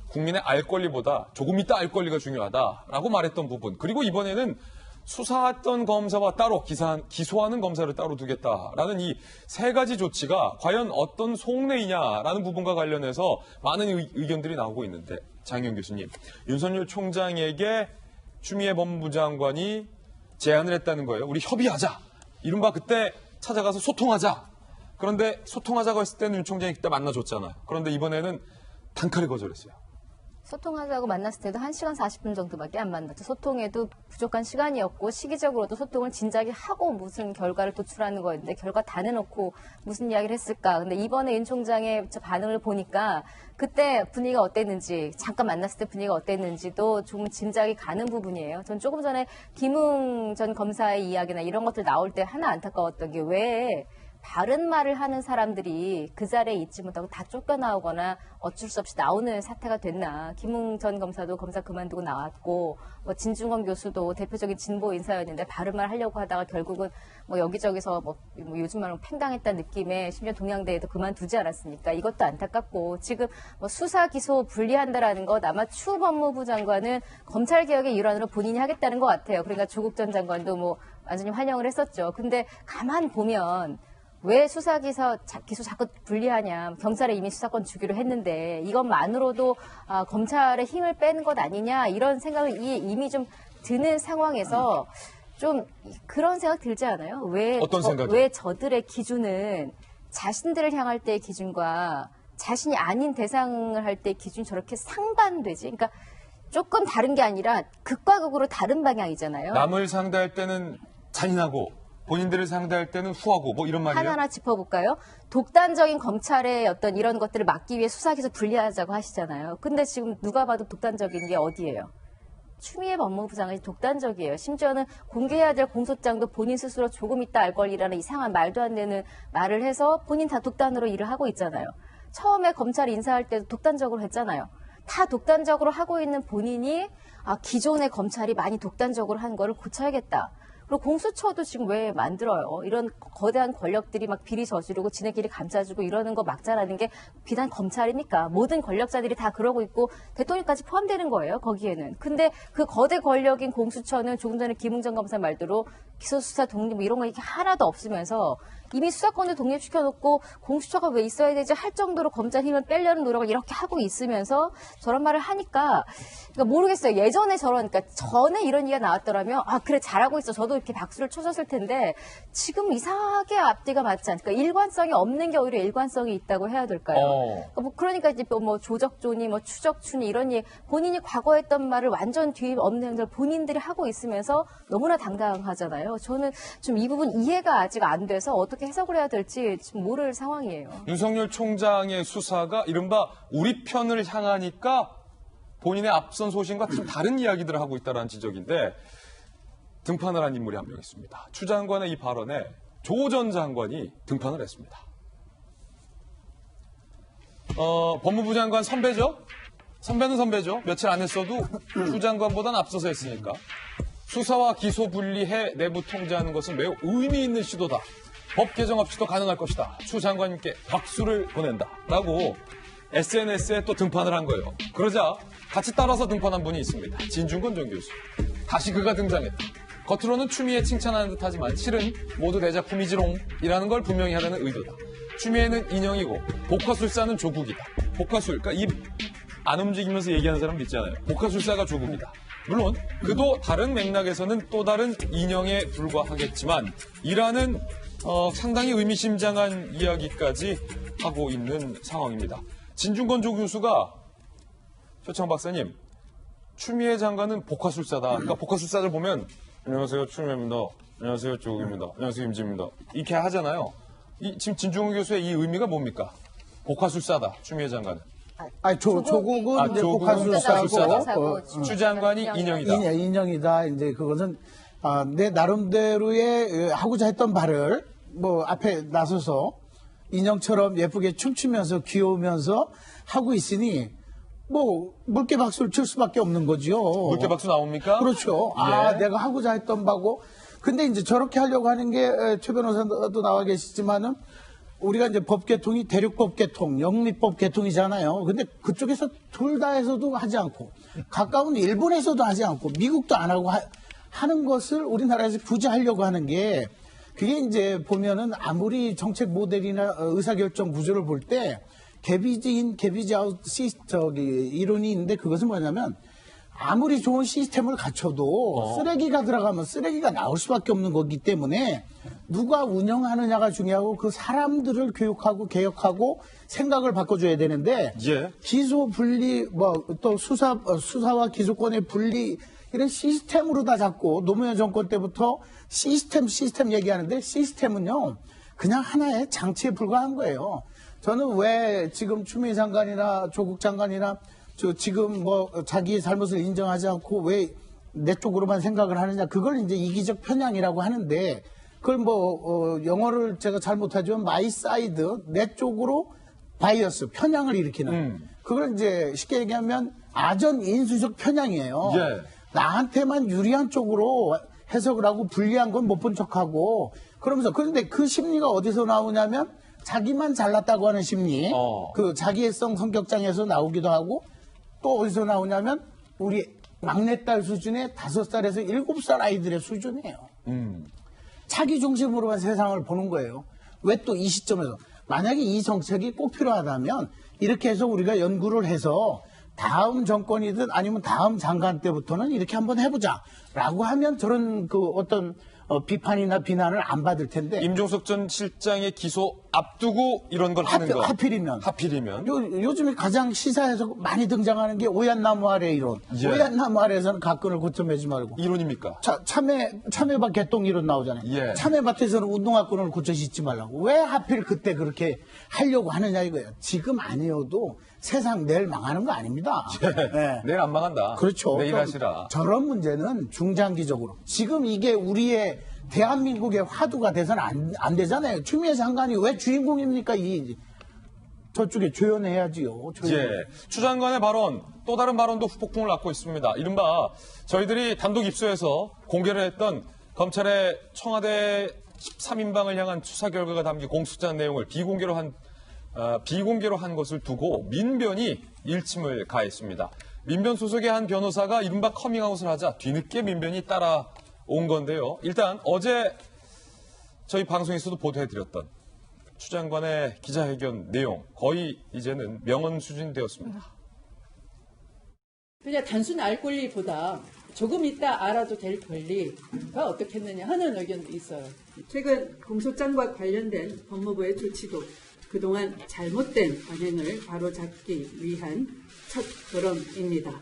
국민의 알 권리보다 조금 이따 알 권리가 중요하다라고 말했던 부분, 그리고 이번에는 수사했던 검사와 따로 기소하는 검사를 따로 두겠다라는 이 세 가지 조치가 과연 어떤 속내이냐라는 부분과 관련해서 많은 의견들이 나오고 있는데, 장영 교수님, 윤석열 총장에게 추미애 법무부 장관이 제안을 했다는 거예요. 우리 협의하자. 이른바 그때 찾아가서 소통하자. 그런데 소통하자고 했을 때는 윤 총장이 그때 만나줬잖아요. 그런데 이번에는 단칼에 거절했어요. 소통하자고 만났을 때도 1시간 40분 정도밖에 안 만났죠. 소통에도 부족한 시간이었고, 시기적으로도 소통을 진작에 하고 무슨 결과를 도출하는 거였는데 결과 다 내놓고 무슨 이야기를 했을까. 근데 이번에 윤 총장의 반응을 보니까 그때 분위기가 어땠는지, 잠깐 만났을 때 분위기가 어땠는지도 조금 짐작이 가는 부분이에요. 전 조금 전에 김웅 전 검사의 이야기나 이런 것들 나올 때 하나 안타까웠던 게, 왜 바른 말을 하는 사람들이 그 자리에 있지 못하고 다 쫓겨나오거나 어쩔 수 없이 나오는 사태가 됐나. 김웅 전 검사도 검사 그만두고 나왔고, 뭐 진중권 교수도 대표적인 진보 인사였는데 바른 말 하려고 하다가 결국은 뭐 여기저기서 뭐 요즘 말로 팽당했다는 느낌에 심지어 동양대에도 그만두지 않았습니까? 이것도 안타깝고, 지금 뭐 수사 기소 분리한다라는 것, 아마 추 법무부 장관은 검찰 개혁의 일환으로 본인이 하겠다는 것 같아요. 그러니까 조국 전 장관도 뭐 완전히 환영을 했었죠. 근데 가만 보면 왜 수사기소 자꾸 분리하냐. 경찰에 이미 수사권 주기로 했는데 이것만으로도 검찰의 힘을 빼는 것 아니냐. 이런 생각을 이미 좀 드는 상황에서 좀 그런 생각 들지 않아요? 어떤 생각이요? 왜 저들의 기준은 자신들을 향할 때의 기준과 자신이 아닌 대상을 할 때의 기준이 저렇게 상반되지? 그러니까 조금 다른 게 아니라 극과 극으로 다른 방향이잖아요. 남을 상대할 때는 잔인하고 본인들을 상대할 때는 후하고, 뭐 이런 말이에요. 하나하나 짚어볼까요? 독단적인 검찰의 어떤 이런 것들을 막기 위해 수사기소 분리하자고 하시잖아요. 근데 지금 누가 봐도 독단적인 게 어디예요? 추미애 법무부 장관이 독단적이에요. 심지어는 공개해야 될 공소장도 본인 스스로 조금 있다 알 권리라는 이상한 말도 안 되는 말을 해서 본인 다 독단으로 일을 하고 있잖아요. 처음에 검찰 인사할 때도 독단적으로 했잖아요. 다 독단적으로 하고 있는 본인이 기존의 검찰이 많이 독단적으로 한 거를 고쳐야겠다. 그리고 공수처도 지금 왜 만들어요? 이런 거대한 권력들이 막 비리 저지르고 지네끼리 감싸주고 이러는 거 막자라는 게 비단 검찰입니까? 모든 권력자들이 다 그러고 있고 대통령까지 포함되는 거예요, 거기에는. 근데 그 거대 권력인 공수처는 조금 전에 김웅 검사 말대로 기소수사 독립 뭐 이런 거 이렇게 하나도 없으면서 이미 수사권을 독립시켜놓고 공수처가 왜 있어야 되지 할 정도로 검찰 힘을 빼려는 노력을 이렇게 하고 있으면서 저런 말을 하니까, 그러니까 모르겠어요. 예전에 그러니까 전에 이런 얘기가 나왔더라면 그래 잘하고 있어. 저도 이렇게 박수를 쳐줬을 텐데 지금 이상하게 앞뒤가 맞지 않을까. 일관성이 없는 게 오히려 일관성이 있다고 해야 될까요? 그러니까 이제 뭐 조적존이 뭐 추적춘이 이런 얘기, 본인이 과거에 했던 말을 완전 뒤 없는 행동을 본인들이 하고 있으면서 너무나 당당하잖아요. 저는 좀 이 부분 이해가 아직 안 돼서 어떻게 해석을 해야 될지 지금 모를 상황이에요. 윤석열 총장의 수사가 이른바 우리 편을 향하니까 본인의 앞선 소신과 좀 다른 이야기들을 하고 있다는 지적인데, 등판을 한 인물이 한 명 있습니다. 추 장관의 이 발언에 조 전 장관이 등판을 했습니다. 법무부 장관 선배죠? 선배는 선배죠. 며칠 안 했어도 추 장관보다는 앞서서 했으니까. 수사와 기소 분리해 내부 통제하는 것은 매우 의미 있는 시도다. 법 개정 없이도 가능할 것이다. 추 장관님께 박수를 보낸다. 라고 SNS에 또 등판을 한 거예요. 그러자 같이 따라서 등판한 분이 있습니다. 진중권 전 교수. 다시 그가 등장했다. 겉으로는 추미애 칭찬하는 듯하지만 실은 모두 내 작품이지롱이라는 걸 분명히 하려는 의도다. 추미애는 인형이고 복화술사는 조국이다. 복화술, 그러니까 입 안 움직이면서 얘기하는 사람 있잖아요. 복화술사가 조국이다. 물론 그도 다른 맥락에서는 또 다른 인형에 불과하겠지만 이라는 상당히 의미심장한 이야기까지 하고 있는 상황입니다. 진중권 조교수가 표창 박사님, 추미애 장관은 복화술사다. 그러니까 복화술사를 보면 안녕하세요 추미애입니다. 안녕하세요 조국입니다. 안녕하세요 임지입니다. 이렇게 하잖아요. 지금 진중권 교수의 이 의미가 뭡니까? 복화술사다. 추미애 장관은. 조국은 이제 조국은 복화술사고 추 장관이 인형이다. 인형이다. 이제 그것은 내 나름대로의 하고자 했던 바를 뭐 앞에 나서서 인형처럼 예쁘게 춤추면서 귀여우면서 하고 있으니 뭐 물개 박수를 칠 수밖에 없는 거죠. 물개 박수 나옵니까? 그렇죠. 예. 내가 하고자 했던 바고. 근데 이제 저렇게 하려고 하는 게 최 변호사도 나와 계시지만은 우리가 이제 법 개통이 대륙법 개통, 영미법 개통이잖아요. 근데 그쪽에서 둘 다에서도 하지 않고 가까운 일본에서도 하지 않고 미국도 안 하고 하는 것을 우리나라에서 굳이 하려고 하는 게 그게 이제 보면은 아무리 정책 모델이나 의사결정 구조를 볼 때 개비지 인, 개비지 아웃 이론이 있는데 그것은 뭐냐면 아무리 좋은 시스템을 갖춰도 쓰레기가 들어가면 쓰레기가 나올 수밖에 없는 거기 때문에 누가 운영하느냐가 중요하고 그 사람들을 교육하고 개혁하고 생각을 바꿔줘야 되는데 예. 기소 분리 또 수사와 기소권의 분리 이런 시스템으로 다 잡고 노무현 정권 때부터 시스템 얘기하는데 시스템은요 그냥 하나의 장치에 불과한 거예요. 저는 왜 지금 추미애 장관이나 조국 장관이나 지금 자기의 잘못을 인정하지 않고 왜 내 쪽으로만 생각을 하느냐. 그걸 이제 이기적 편향이라고 하는데 그걸 영어를 제가 잘 못하지만 my side, 내 쪽으로 바이어스, 편향을 일으키는. 그걸 이제 쉽게 얘기하면 아전 인수적 편향이에요. 예. 나한테만 유리한 쪽으로 해석을 하고 불리한 건 못 본 척하고 그러면서 그런데 그 심리가 어디서 나오냐면 자기만 잘났다고 하는 심리. 그 자기애성 성격장에서 나오기도 하고 또 어디서 나오냐면 우리 막내딸 수준의 5살에서 7살 아이들의 수준이에요. 자기 중심으로만 세상을 보는 거예요. 왜 또 이 시점에서 만약에 이 정책이 꼭 필요하다면 이렇게 해서 우리가 연구를 해서 다음 정권이든 아니면 다음 장관 때부터는 이렇게 한번 해보자라고 하면 저런 어떤 비판이나 비난을 안 받을 텐데. 임종석 전 실장의 기소 앞두고 이런 걸 하는 거. 하필이면. 요즘에 가장 시사에서 많이 등장하는 게 오얏나무 아래 이론. 예. 오얏나무 아래에서는 가끈을 고쳐매지 말고. 이론입니까? 참외밭 개똥 이론 나오잖아요. 예. 참외밭에서는 운동화끈을 고쳐 신지 말라고. 왜 하필 그때 그렇게 하려고 하느냐 이거예요. 지금 아니어도 세상 내일 망하는 거 아닙니다. 네. 내일 안 망한다. 그렇죠. 내일 하시라. 저런 문제는 중장기적으로. 지금 이게 우리의 대한민국의 화두가 돼서는 안 되잖아요. 추미애 장관이 왜 주인공입니까? 저쪽에 조연해야지요. 예. 추 장관의 발언, 또 다른 발언도 후폭풍을 낳고 있습니다. 이른바 저희들이 단독 입수해서 공개를 했던 검찰의 청와대 13인방을 향한 수사 결과가 담긴 공소장 내용을 비공개로 한 것을 두고 민변이 일침을 가했습니다. 민변 소속의 한 변호사가 이른바 커밍아웃을 하자 뒤늦게 민변이 따라온 건데요. 일단 어제 저희 방송에서도 보도해드렸던 추 장관의 기자회견 내용 거의 이제는 명언 수준이 되었습니다. 그냥 단순 알 권리보다 조금 있다 알아도 될 권리가 어떻겠느냐 하는 의견도 있어요. 최근 공소장과 관련된 법무부의 조치도 그동안 잘못된 관행을 바로잡기 위한 첫 걸음입니다.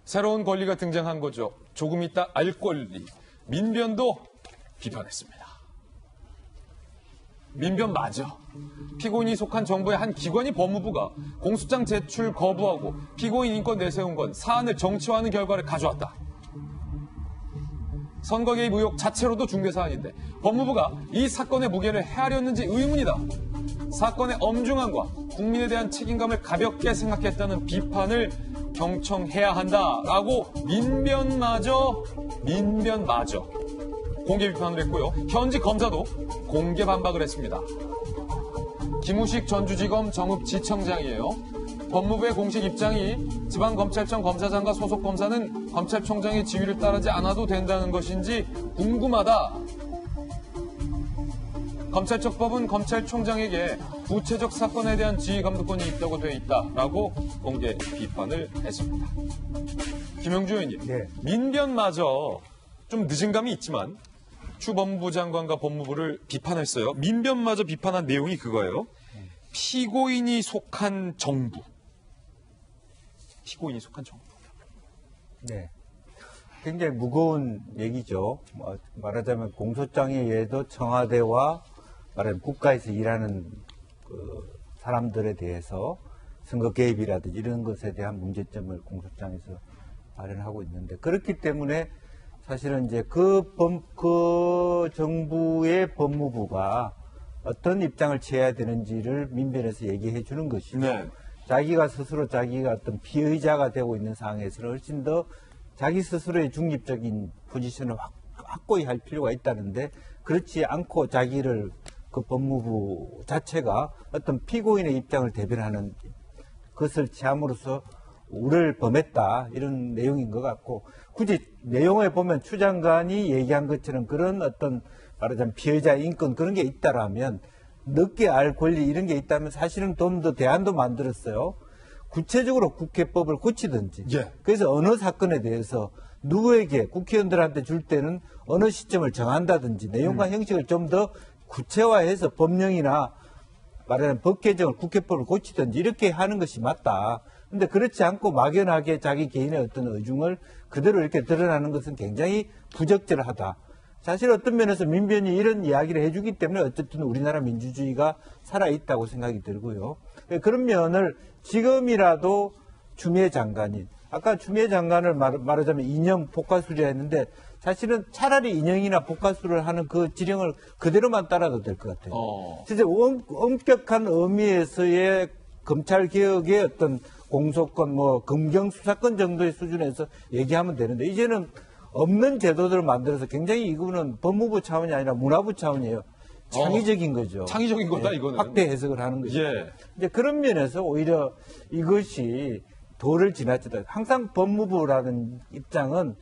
새로운 권리가 등장한 거죠. 조금 있다 알 권리. 민변도 비판했습니다. 민변 맞아. 피고인이 속한 정부의 한 기관이 법무부가 공소장 제출 거부하고 피고인 인권 내세운 건 사안을 정치화하는 결과를 가져왔다. 선거 개입 의혹 자체로도 중대 사안인데 법무부가 이 사건의 무게를 헤아렸는지 의문이다. 사건의 엄중함과 국민에 대한 책임감을 가볍게 생각했다는 비판을 경청해야 한다라고 민변마저 공개 비판을 했고요. 현직 검사도 공개 반박을 했습니다. 김우식 전주지검 정읍지청장이에요. 법무부의 공식 입장이 지방검찰청 검사장과 소속 검사는 검찰총장의 지휘를 따르지 않아도 된다는 것인지 궁금하다. 검찰청법은 검찰총장에게 구체적 사건에 대한 지휘 감독권이 있다고 되어 있다라고 공개 비판을 했습니다. 김영주 의원님, 네. 민변마저 좀 늦은 감이 있지만 추 법무부 장관과 법무부를 비판했어요. 민변마저 비판한 내용이 그거예요. 피고인이 속한 정부. 피고인이 속한 정부. 네. 굉장히 무거운 얘기죠. 말하자면 공소장에 의해도 청와대와 말하자면 국가에서 일하는 그 사람들에 대해서 선거 개입이라든지 이런 것에 대한 문제점을 공소장에서 발현하고 있는데, 그렇기 때문에 사실은 이제 그 정부의 법무부가 어떤 입장을 취해야 되는지를 민변에서 얘기해 주는 것이죠. 네. 자기가 스스로 자기가 어떤 피의자가 되고 있는 상황에서는 훨씬 더 자기 스스로의 중립적인 포지션을 확고히 할 필요가 있다는데, 그렇지 않고 자기를 그 법무부 자체가 어떤 피고인의 입장을 대변하는 것을 취함으로써 우를 범했다, 이런 내용인 것 같고, 굳이 내용을 보면 추 장관이 얘기한 것처럼 그런 어떤 말하자면 피해자 인권 그런 게 있다라면, 늦게 알 권리 이런 게 있다면 사실은 좀 더 대안도 만들었어요. 구체적으로 국회법을 고치든지, 예. 그래서 어느 사건에 대해서 누구에게 국회의원들한테 줄 때는 어느 시점을 정한다든지 내용과 형식을 좀 더 구체화해서 법령이나 말하자면 법 개정을 국회법을 고치든지 이렇게 하는 것이 맞다. 근데 그렇지 않고 막연하게 자기 개인의 어떤 의중을 그대로 이렇게 드러나는 것은 굉장히 부적절하다. 사실 어떤 면에서 민변이 이런 이야기를 해주기 때문에 어쨌든 우리나라 민주주의가 살아있다고 생각이 들고요. 그런 면을 지금이라도 추미애 장관이, 아까 추미애 장관을 말하자면 인형 복가수를 했는데, 사실은 차라리 인형이나 복가수를 하는 그 지령을 그대로만 따라도 될 것 같아요. 진짜 엄격한 의미에서의 검찰개혁의 어떤 공소권, 검경수사권 정도의 수준에서 얘기하면 되는데, 이제는 없는 제도들을 만들어서 굉장히 이거는 법무부 차원이 아니라 문화부 차원이에요. 창의적인 거죠. 창의적인 거다, 이거는. 확대 해석을 하는 거죠. 예. 이제 그런 면에서 오히려 이것이 도를 지나치다. 항상 법무부라는 입장은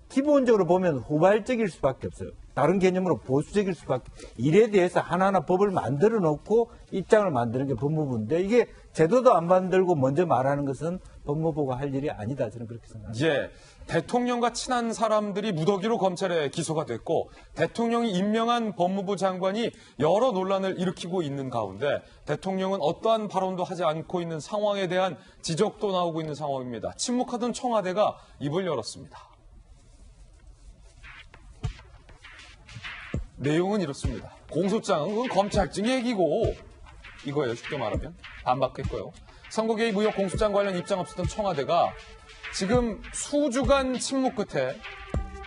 기본적으로 보면 후발적일 수밖에 없어요. 다른 개념으로 보수적일 수밖에. 일에 대해서 하나하나 법을 만들어 놓고 입장을 만드는 게 법무부인데, 이게 제도도 안 만들고 먼저 말하는 것은 법무부가 할 일이 아니다. 저는 그렇게 생각합니다. 예. 대통령과 친한 사람들이 무더기로 검찰에 기소가 됐고, 대통령이 임명한 법무부 장관이 여러 논란을 일으키고 있는 가운데 대통령은 어떠한 발언도 하지 않고 있는 상황에 대한 지적도 나오고 있는 상황입니다. 침묵하던 청와대가 입을 열었습니다. 내용은 이렇습니다. 공소장은 그건 검찰청 얘기고, 이거예요. 쉽게 말하면. 반박했고요. 선거 개입 의혹 공소장 관련 입장 없었던 청와대가 지금 수주간 침묵 끝에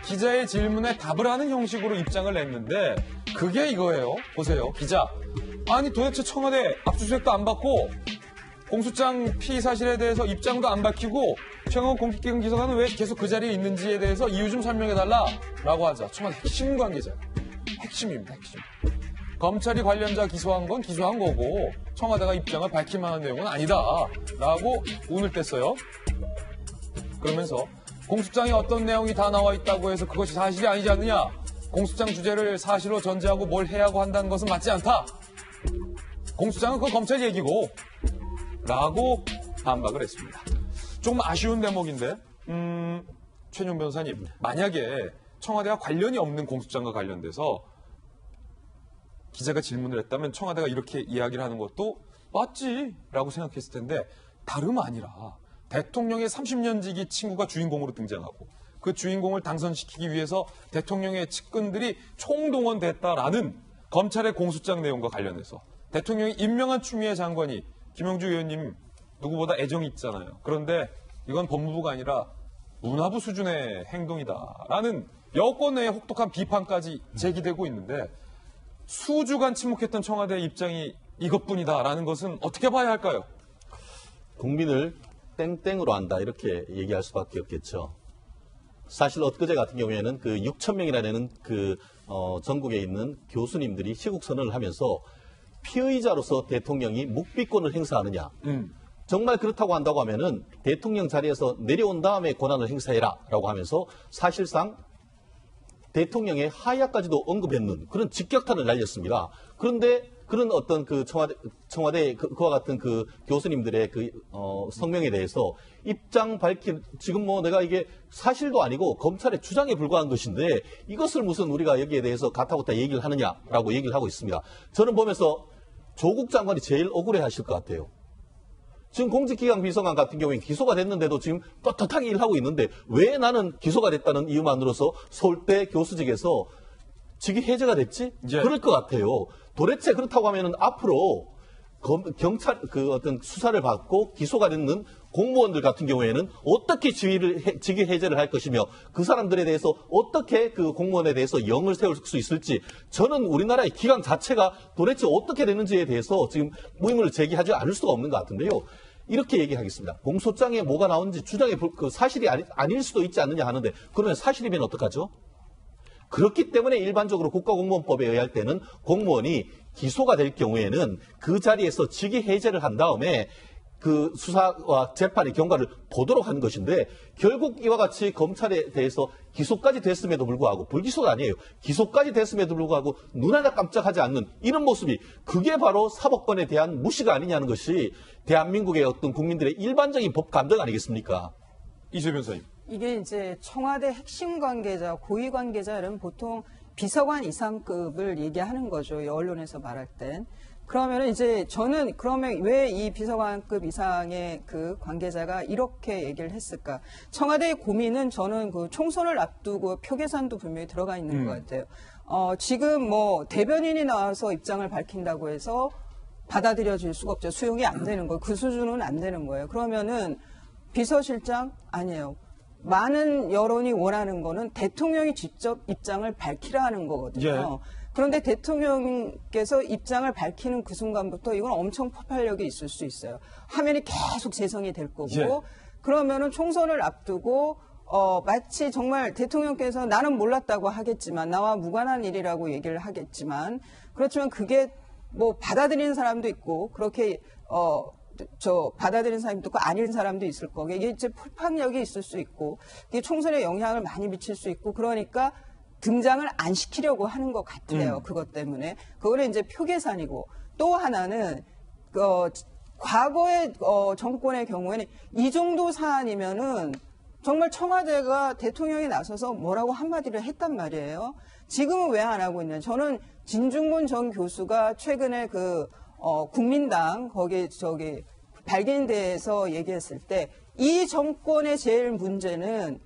기자의 질문에 답을 하는 형식으로 입장을 냈는데, 그게 이거예요. 보세요. 기자. 아니 도대체 청와대 압수수색도 안 받고 공소장 피의 사실에 대해서 입장도 안 밝히고 최강욱 공직기강 기소관은 왜 계속 그 자리에 있는지에 대해서 이유 좀 설명해달라라고 하자. 청와대 핵심 관계자. 핵심입니다. 핵심. 검찰이 관련자 기소한 건 기소한 거고 청와대가 입장을 밝힐 만한 내용은 아니다라고 운을 뗐어요. 그러면서 공소장에 어떤 내용이 다 나와 있다고 해서 그것이 사실이 아니지 않느냐. 공소장 주제를 사실로 전제하고 뭘 해야고 한다는 것은 맞지 않다. 공소장은 그건 검찰 얘기고 라고 반박을 했습니다. 조금 아쉬운 대목인데 최종 변호사님, 만약에 청와대와 관련이 없는 공소장과 관련돼서 기자가 질문을 했다면 청와대가 이렇게 이야기를 하는 것도 맞지라고 생각했을 텐데, 다름 아니라 대통령의 30년 지기 친구가 주인공으로 등장하고 그 주인공을 당선시키기 위해서 대통령의 측근들이 총동원됐다라는 검찰의 공소장 내용과 관련해서 대통령이 임명한 추미애 장관이 김영주 의원님 누구보다 애정이 있잖아요. 그런데 이건 법무부가 아니라 문화부 수준의 행동이다라는 여권 내의 혹독한 비판까지 제기되고 있는데, 수주간 침묵했던 청와대의 입장이 이것뿐이다라는 것은 어떻게 봐야 할까요? 국민을 땡땡으로 한다, 이렇게 얘기할 수밖에 없겠죠. 사실 엊그제 같은 경우에는 그 6천 명이나 되는 그 전국에 있는 교수님들이 시국 선언을 하면서 피의자로서 대통령이 묵비권을 행사하느냐, 정말 그렇다고 한다고 하면은 대통령 자리에서 내려온 다음에 권한을 행사해라라고 하면서 사실상 대통령의 하야까지도 언급했는 그런 직격탄을 날렸습니다. 그런데 그런 어떤 그 청와대 그와 같은 그 교수님들의 그 성명에 대해서 입장 지금 뭐 내가 이게 사실도 아니고 검찰의 주장에 불과한 것인데 이것을 무슨 우리가 여기에 대해서 가타부타 얘기를 하느냐라고 얘기를 하고 있습니다. 저는 보면서 조국 장관이 제일 억울해 하실 것 같아요. 지금 공직기강 비서관 같은 경우에 기소가 됐는데도 지금 떳떳하게 일하고 있는데 왜 나는 기소가 됐다는 이유만으로서 서울대 교수직에서 직위 해제가 됐지? 예. 그럴 것 같아요. 도대체 그렇다고 하면은 앞으로 경찰 그 어떤 수사를 받고 기소가 됐는 공무원들 같은 경우에는 어떻게 직위 해제를 할 것이며 그 사람들에 대해서 어떻게 그 공무원에 대해서 영을 세울 수 있을지 저는 우리나라의 기강 자체가 도대체 어떻게 되는지에 대해서 지금 의문을 제기하지 않을 수가 없는 것 같은데요. 이렇게 얘기하겠습니다. 공소장에 뭐가 나오는지 주장에 그 사실이 아닐 수도 있지 않느냐 하는데 그러면 사실이면 어떡하죠? 그렇기 때문에 일반적으로 국가공무원법에 의할 때는 공무원이 기소가 될 경우에는 그 자리에서 직위 해제를 한 다음에 그 수사와 재판의 경과를 보도록 하는 것인데 결국 이와 같이 검찰에 대해서 기소까지 됐음에도 불구하고 불기소가 아니에요. 기소까지 됐음에도 불구하고 눈 하나 깜짝하지 않는 이런 모습이 그게 바로 사법권에 대한 무시가 아니냐는 것이 대한민국의 어떤 국민들의 일반적인 법 감정 아니겠습니까? 이재 변호사님. 이게 이제 청와대 핵심 관계자, 고위 관계자는 보통 비서관 이상급을 얘기하는 거죠. 언론에서 말할 땐. 그러면 이제 저는 그러면 왜 이 비서관급 이상의 그 관계자가 이렇게 얘기를 했을까? 청와대의 고민은 저는 그 총선을 앞두고 표 계산도 분명히 들어가 있는 것 같아요. 지금 뭐 대변인이 나와서 입장을 밝힌다고 해서 받아들여질 수가 없죠. 수용이 안 되는 거예요. 그 수준은 안 되는 거예요. 그러면은 비서실장 아니에요. 많은 여론이 원하는 거는 대통령이 직접 입장을 밝히라는 거거든요. 예. 그런데 대통령께서 입장을 밝히는 그 순간부터 이건 엄청 폭발력이 있을 수 있어요. 화면이 계속 재생이 될 거고 예. 그러면은 총선을 앞두고 마치 정말 대통령께서 나는 몰랐다고 하겠지만 나와 무관한 일이라고 얘기를 하겠지만 그렇지만 그게 뭐 받아들이는 사람도 있고 그렇게 받아들이는 사람도 있고 아닌 사람도 있을 거고 이게 이제 폭발력이 있을 수 있고 이게 총선에 영향을 많이 미칠 수 있고 그러니까 등장을 안 시키려고 하는 것 같아요. 그것 때문에. 그거는 이제 표 계산이고 또 하나는 과거의 정권의 경우에는 이 정도 사안이면은 정말 청와대가 대통령이 나서서 뭐라고 한마디를 했단 말이에요. 지금은 왜 안 하고 있냐. 저는 진중권 전 교수가 최근에 국민당 발견대에서 얘기했을 때 이 정권의 제일 문제는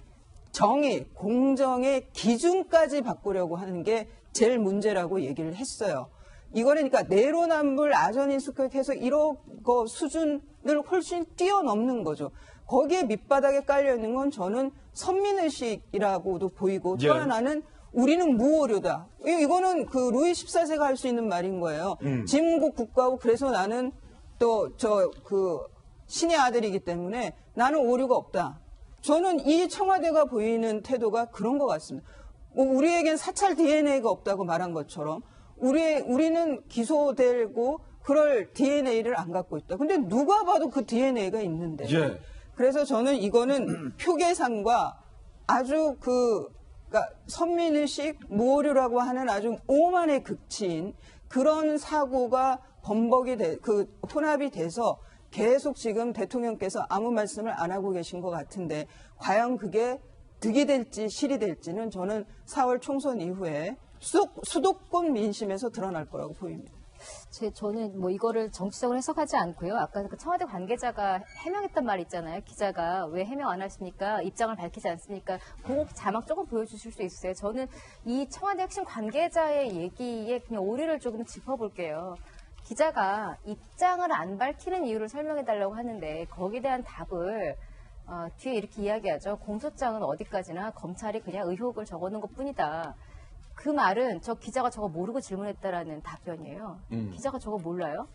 정의, 공정의 기준까지 바꾸려고 하는 게 제일 문제라고 얘기를 했어요. 이거는 그러니까 내로남불 아전인수격해서 이런 거 수준을 훨씬 뛰어넘는 거죠. 거기에 밑바닥에 깔려있는 건 저는 선민의식이라고도 보이고 또 하나는 우리는 무오류다. 이거는 그 루이 14세가 할 수 있는 말인 거예요. 진국 국가고 그래서 나는 또 신의 아들이기 때문에 나는 오류가 없다. 저는 이 청와대가 보이는 태도가 그런 것 같습니다. 우리에겐 사찰 DNA가 없다고 말한 것처럼 우리는 기소되고 그럴 DNA를 안 갖고 있다. 근데 누가 봐도 그 DNA가 있는데. 예. 그래서 저는 이거는 표계산과 아주 그러니까 선민의식, 모류라고 하는 아주 오만의 극치인 그런 사고가 혼합이 돼서 계속 지금 대통령께서 아무 말씀을 안 하고 계신 것 같은데 과연 그게 득이 될지 실이 될지는 저는 4월 총선 이후에 수도권 민심에서 드러날 거라고 보입니다. 저는 뭐 이거를 정치적으로 해석하지 않고요. 아까 그 청와대 관계자가 해명했던 말 있잖아요. 기자가 왜 해명 안 하십니까? 입장을 밝히지 않습니까? 그 자막 조금 보여주실 수 있어요? 저는 이 청와대 핵심 관계자의 얘기에 그냥 오류를 조금 짚어볼게요. 기자가 입장을 안 밝히는 이유를 설명해달라고 하는데 거기에 대한 답을 뒤에 이렇게 이야기하죠. 공소장은 어디까지나 검찰이 그냥 의혹을 적어놓은 것뿐이다. 그 말은 저 기자가 저거 모르고 질문했다라는 답변이에요. 기자가 저거 몰라요?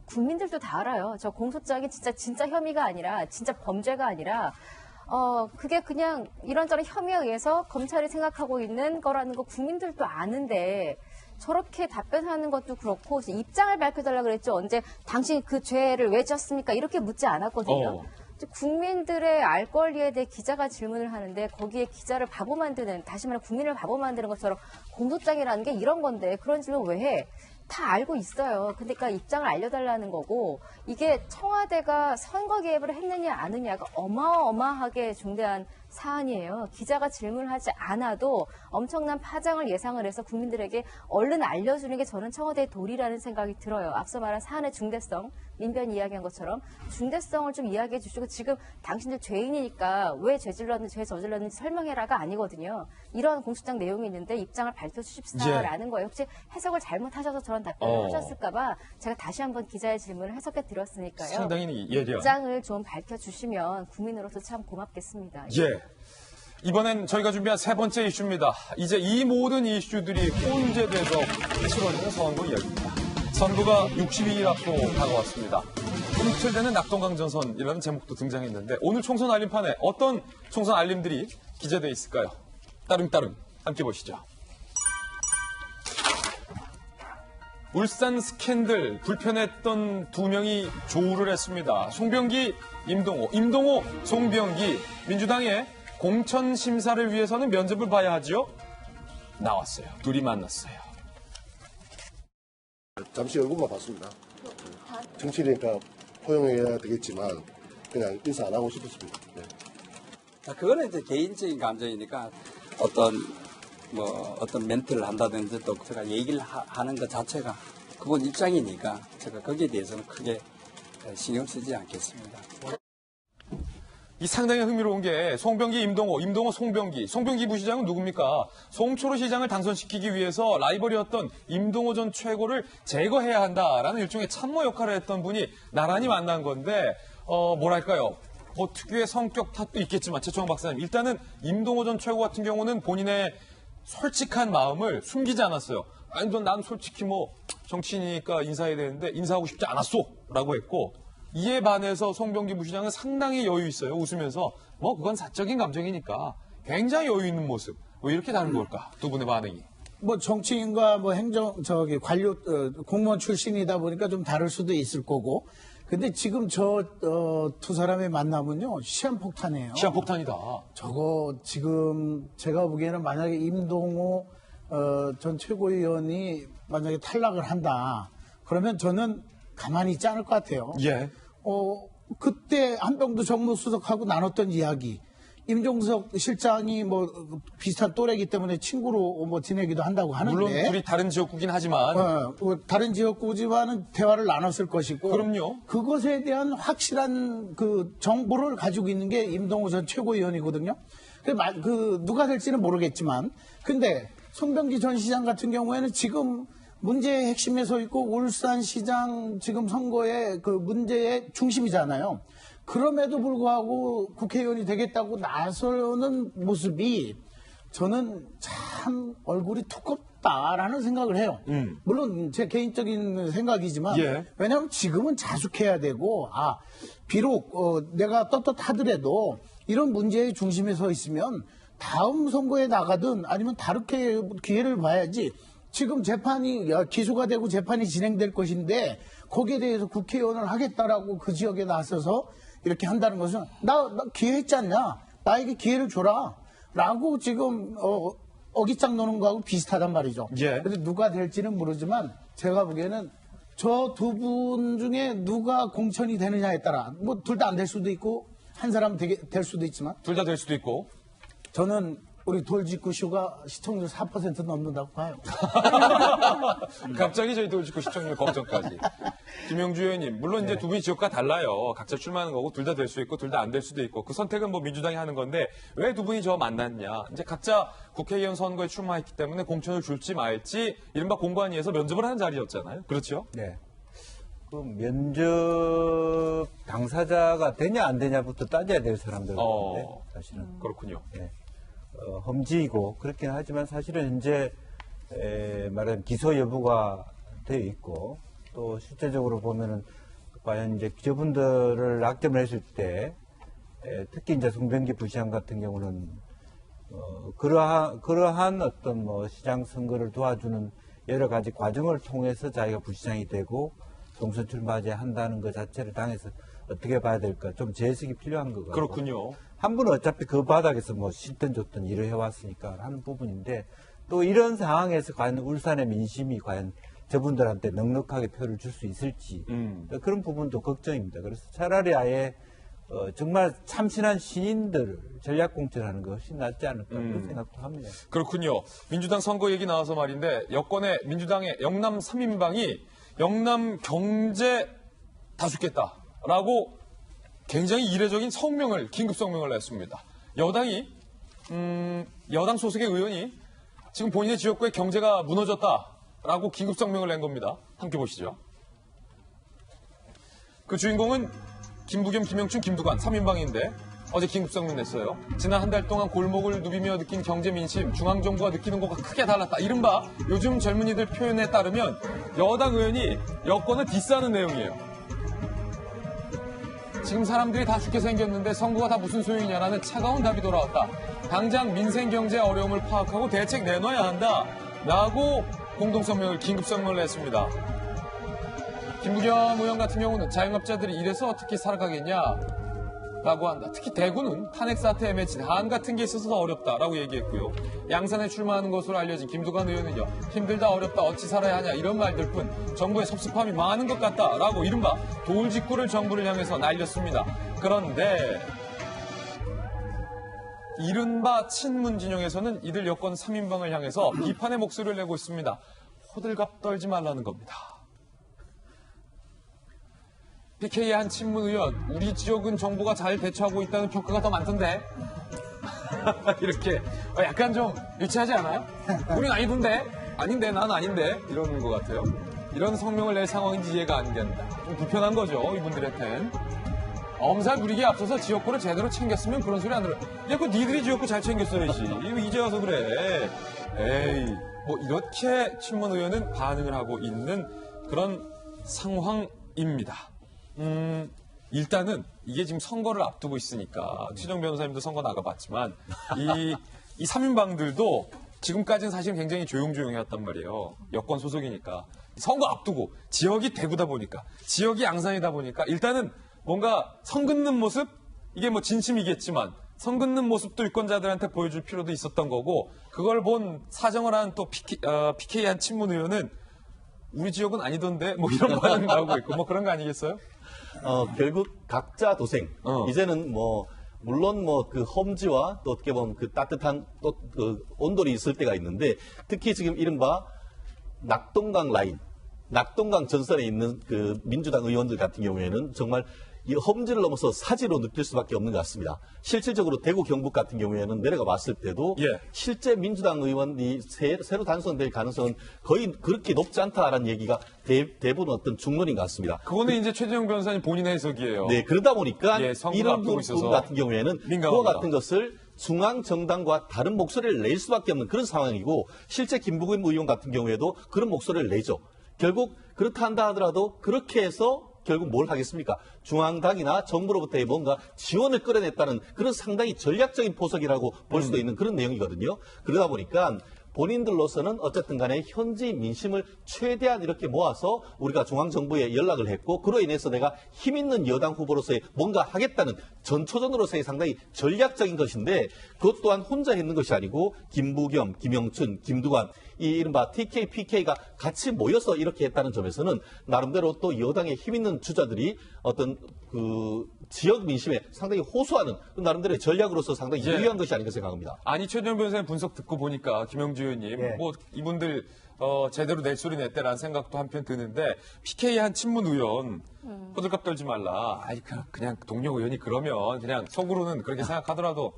국민들도 다 알아요. 저 공소장이 진짜 혐의가 아니라 진짜 범죄가 아니라 그게 그냥 이런저런 혐의에 의해서 검찰이 생각하고 있는 거라는 거 국민들도 아는데 저렇게 답변하는 것도 그렇고 입장을 밝혀달라 그랬죠. 언제 당신이 그 죄를 왜 졌습니까? 이렇게 묻지 않았거든요. 국민들의 알 권리에 대해 기자가 질문을 하는데 거기에 기자를 바보 만드는, 다시 말해 국민을 바보 만드는 것처럼 공소장이라는 게 이런 건데 그런 질문 왜 해? 다 알고 있어요. 그러니까 입장을 알려달라는 거고, 이게 청와대가 선거 개입을 했느냐 안 했느냐가 어마어마하게 중대한 사안이에요. 기자가 질문하지 않아도 엄청난 파장을 예상을 해서 국민들에게 얼른 알려주는 게 저는 청와대의 도리라는 생각이 들어요. 앞서 말한 사안의 중대성, 민변이 이야기한 것처럼 중대성을 좀 이야기해 주시고, 지금 당신들 죄인이니까 왜 죄 저질렀는지 설명해라가 아니거든요. 이런 공소장 내용이 있는데 입장을 밝혀주십사라는 거예요. 혹시 해석을 잘못하셔서 저런 답변을 하셨을까 봐 제가 다시 한번 기자의 질문을 해석해 드렸으니까요. 상당히 예리한. 입장을 좀 밝혀주시면 국민으로서 참 고맙겠습니다. 예. 이번엔 저희가 준비한 세 번째 이슈입니다. 이제 이 모든 이슈들이 혼재돼서 치러지는 선거 이야기입니다. 선거가 62일 앞으로 다가왔습니다. 꿈틀대는 낙동강전선이라는 제목도 등장했는데 오늘 총선 알림판에 어떤 총선 알림들이 기재되어 있을까요? 따릉따릉 함께 보시죠. 울산 스캔들 불편했던 두 명이 조우를 했습니다. 송병기, 임동호, 송병기. 민주당의 공천 심사를 위해서는 면접을 봐야 하지요? 나왔어요. 둘이 만났어요. 잠시 얼굴만 봤습니다. 정치인이니까 포용해야 되겠지만 그냥 인사 안 하고 싶었습니다. 네. 그거는 이제 개인적인 감정이니까 어떤 멘트를 한다든지 또 제가 얘기를 하는 것 자체가 그분 입장이니까 제가 거기에 대해서는 크게 신경 쓰지 않겠습니다. 이 상당히 흥미로운 게 송병기, 임동호, 송병기 부시장은 누굽니까? 송초로 시장을 당선시키기 위해서 라이벌이었던 임동호 전 최고를 제거해야 한다라는 일종의 참모 역할을 했던 분이 나란히 만난 건데 뭐랄까요? 뭐 특유의 성격 탓도 있겠지만 최초원 박사님, 일단은 임동호 전 최고 같은 경우는 본인의 솔직한 마음을 숨기지 않았어요. 아니, 난 솔직히 뭐 정치인이니까 인사해야 되는데 인사하고 싶지 않았어 라고 했고, 이에 반해서 송병기 부시장은 상당히 여유 있어요. 웃으면서 뭐 그건 사적인 감정이니까 굉장히 여유 있는 모습. 뭐 이렇게 다른 걸까? 두 분의 반응이. 뭐 정치인과 뭐 관료 공무원 출신이다 보니까 좀 다를 수도 있을 거고. 근데 지금 두 사람의 만남은요, 시한폭탄이에요. 시한폭탄이다. 저거 지금 제가 보기에는 만약에 임동호 전 최고위원이 만약에 탈락을 한다, 그러면 저는 가만히 있지 않을 것 같아요. 예. 그때 한병도 정무수석하고 나눴던 이야기, 임종석 실장이 뭐 비슷한 또래이기 때문에 친구로 뭐 지내기도 한다고 하는데, 물론 둘이 다른 지역구긴 하지만 다른 지역구지만은 대화를 나눴을 것이고, 그럼요. 그것에 대한 확실한 그 정보를 가지고 있는 게 임동호 전 최고위원이거든요. 누가 될지는 모르겠지만, 근데 송병기 전 시장 같은 경우에는 지금 문제의 핵심에 서 있고 울산시장 지금 선거의 그 문제의 중심이잖아요. 그럼에도 불구하고 국회의원이 되겠다고 나서는 모습이 저는 참 얼굴이 두껍다라는 생각을 해요. 물론 제 개인적인 생각이지만, 왜냐하면 지금은 자숙해야 되고, 비록 내가 떳떳하더라도 이런 문제의 중심에 서 있으면 다음 선거에 나가든 아니면 다르게 기회를 봐야지. 지금 기소가 되고 재판이 진행될 것인데 거기에 대해서 국회의원을 하겠다라고 그 지역에 나서서 이렇게 한다는 것은 나 기회 했지 않냐? 나에게 기회를 줘라. 라고 지금 어깃장 노는 거하고 비슷하단 말이죠. 그래서 누가 될지는 모르지만 제가 보기에는 저 두 분 중에 누가 공천이 되느냐에 따라 뭐 둘 다 안 될 수도 있고 한 사람 될 수도 있지만 둘 다 될 수도 있고, 저는 우리 돌직구 쇼가 시청률 4% 넘는다고 봐요. 갑자기 저희 돌직구 시청률 걱정까지. 김영주 의원님, 물론 이제 두 분이 지역과 달라요. 각자 출마하는 거고 둘 다 될 수 있고 둘 다 안 될 수도 있고, 그 선택은 뭐 민주당이 하는 건데 왜 두 분이 만났냐? 이제 각자 국회의원 선거에 출마했기 때문에 공천을 줄지 말지 이른바 공관위에서 면접을 하는 자리였잖아요. 그렇죠? 네. 그 면접 당사자가 되냐 안 되냐부터 따져야 될 사람들 같은데 사실은. 그렇군요. 네. 험지이고 그렇긴 하지만 사실은 현재 말하자면 기소 여부가 되어 있고, 또 실제적으로 보면은 과연 이제 저분들을 낙점을 했을 때 특히 이제 송병기 부시장 같은 경우는 그러한 어떤 뭐 시장 선거를 도와주는 여러 가지 과정을 통해서 자기가 부시장이 되고 총선 출마제 한다는 것 자체를 당해서 어떻게 봐야 될까 좀 재해석이 필요한 것 같고 그렇군요. 한 분은 어차피 그 바닥에서 뭐 싫든 좋든 일을 해왔으니까 하는 부분인데 또 이런 상황에서 과연 울산의 민심이 과연 저분들한테 넉넉하게 표를 줄 수 있을지 그런 부분도 걱정입니다. 그래서 차라리 아예 정말 참신한 신인들을 전략공천하는 것이 낫지 않을까 그런 생각도 합니다. 그렇군요. 민주당 선거 얘기 나와서 말인데 여권의 민주당의 영남 3인방이 영남 경제 다 죽겠다라고 굉장히 이례적인 긴급 성명을 냈습니다. 여당 소속의 의원이 지금 본인의 지역구의 경제가 무너졌다라고 긴급 성명을 낸 겁니다. 함께 보시죠. 그 주인공은 김부겸, 김영춘, 김두관 3인방인데 어제 긴급 성명 냈어요. 지난 한 달 동안 골목을 누비며 느낀 경제 민심, 중앙정부가 느끼는 것과 크게 달랐다. 이른바 요즘 젊은이들 표현에 따르면 여당 의원이 여권을 디스하는 내용이에요. 지금 사람들이 다 죽게 생겼는데 선거가 다 무슨 소용이냐라는 차가운 답이 돌아왔다. 당장 민생 경제 어려움을 파악하고 대책 내놔야 한다. 라고 공동성명을 긴급 성명을 냈습니다. 김부겸 의원 같은 경우는 자영업자들이 이래서 어떻게 살아가겠냐 라고 한다. 특히 대구는 탄핵 사태에 맺힌 한 같은 게 있어서 더 어렵다라고 얘기했고요. 양산에 출마하는 것으로 알려진 김두관 의원은요. 힘들다 어렵다 어찌 살아야 하냐 이런 말들 뿐 정부의 섭섭함이 많은 것 같다라고 이른바 돌직구를 정부를 향해서 날렸습니다. 그런데 이른바 친문 진영에서는 이들 여권 3인방을 향해서 비판의 목소리를 내고 있습니다. 호들갑 떨지 말라는 겁니다. PK의 한 친문 의원, 우리 지역은 정부가 잘 대처하고 있다는 평가가 더 많던데. 이렇게 약간 좀 유치하지 않아요? 우린 아니던데? 아닌데, 난 아닌데? 이러는 것 같아요. 이런 성명을 낼 상황인지 이해가 안 된다. 좀 불편한 거죠, 이분들한텐. 엄살 부리기에 앞서서 지역구를 제대로 챙겼으면 그런 소리 안 들어요. 야, 그 니들이 지역구 잘 챙겼어야지. 이거 이제 와서 그래. 에이, 뭐 이렇게 친문 의원은 반응을 하고 있는 그런 상황입니다. 일단은 이게 지금 선거를 앞두고 있으니까 최정 변호사님도 선거 나가봤지만 이 3인방들도 지금까지는 사실 굉장히 조용조용해왔단 말이에요. 여권 소속이니까. 선거 앞두고 지역이 대구다 보니까 지역이 양산이다 보니까 일단은 뭔가 선 긋는 모습 이게 뭐 진심이겠지만 선 긋는 모습도 유권자들한테 보여줄 필요도 있었던 거고 그걸 본 사정을 한 또 PK 한 친문 의원은 우리 지역은 아니던데 뭐 이런 반응 나오고 있고 뭐 그런 거 아니겠어요? 결국 각자 도생. 이제는 뭐 물론 뭐 그 험지와 또 어떻게 보면 그 따뜻한 또 그 온돌이 있을 때가 있는데 특히 지금 이른바 낙동강 라인, 낙동강 전선에 있는 그 민주당 의원들 같은 경우에는 정말 이 험지를 넘어서 사지로 느낄 수밖에 없는 것 같습니다. 실질적으로 대구 경북 같은 경우에는 내려가 봤을 때도 실제 민주당 의원이 새로 당선될 가능성은 거의 그렇게 높지 않다라는 얘기가 대부분 어떤 중론인 것 같습니다. 그거는 이제 최재형 변호사님 본인의 해석이에요. 네, 그러다 보니까 이런 부분 있어서 같은 경우에는 그거 같은 것을 중앙 정당과 다른 목소리를 낼 수밖에 없는 그런 상황이고 실제 김부겸 의원 같은 경우에도 그런 목소리를 내죠. 결국 그렇다 한다 하더라도 그렇게 해서 결국 뭘 하겠습니까? 중앙당이나 정부로부터의 뭔가 지원을 끌어냈다는 그런 상당히 전략적인 포석이라고 볼 수도 있는 그런 내용이거든요. 그러다 보니까 본인들로서는 어쨌든 간에 현지 민심을 최대한 이렇게 모아서 우리가 중앙정부에 연락을 했고 그로 인해서 내가 힘 있는 여당 후보로서의 뭔가 하겠다는 전초전으로서의 상당히 전략적인 것인데 그것 또한 혼자 했는 것이 아니고 김부겸, 김영춘, 김두관 이 이른바 TK, PK가 같이 모여서 이렇게 했다는 점에서는 나름대로 또 여당의 힘 있는 주자들이 어떤 그 지역 민심에 상당히 호소하는 나름대로의 전략으로서 상당히 유리한 것이 아닌가 생각합니다. 아니 최재형 변호사님 분석 듣고 보니까 김영주 의원님 뭐 이분들 제대로 낼 소리 냈대라는 생각도 한편 드는데 PK 한 친문 의원 호들갑 떨지 말라. 아니 그냥 동료 의원이 그러면 그냥 속으로는 그렇게 생각하더라도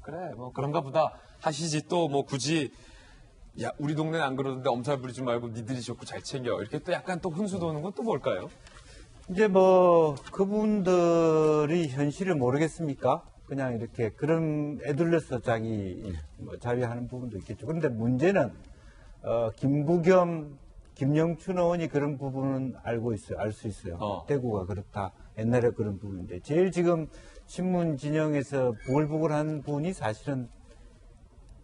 그래 뭐 그런가 보다 하시지 또 뭐 굳이 야 우리 동네는 안 그러는데 엄살 부리지 말고 니들이 좋고 잘 챙겨 이렇게 또 약간 또 훈수 도는 건 또 뭘까요? 이제 뭐 그분들이 현실을 모르겠습니까? 그냥 이렇게 그런 애들려서 자기 자위하는 부분도 있겠죠. 그런데 문제는 김부겸, 김영춘 의원이 그런 부분은 알고 있어요. 알 수 있어요. 대구가 그렇다. 옛날에 그런 부분인데 제일 지금 신문 진영에서 부글부글한 분이 사실은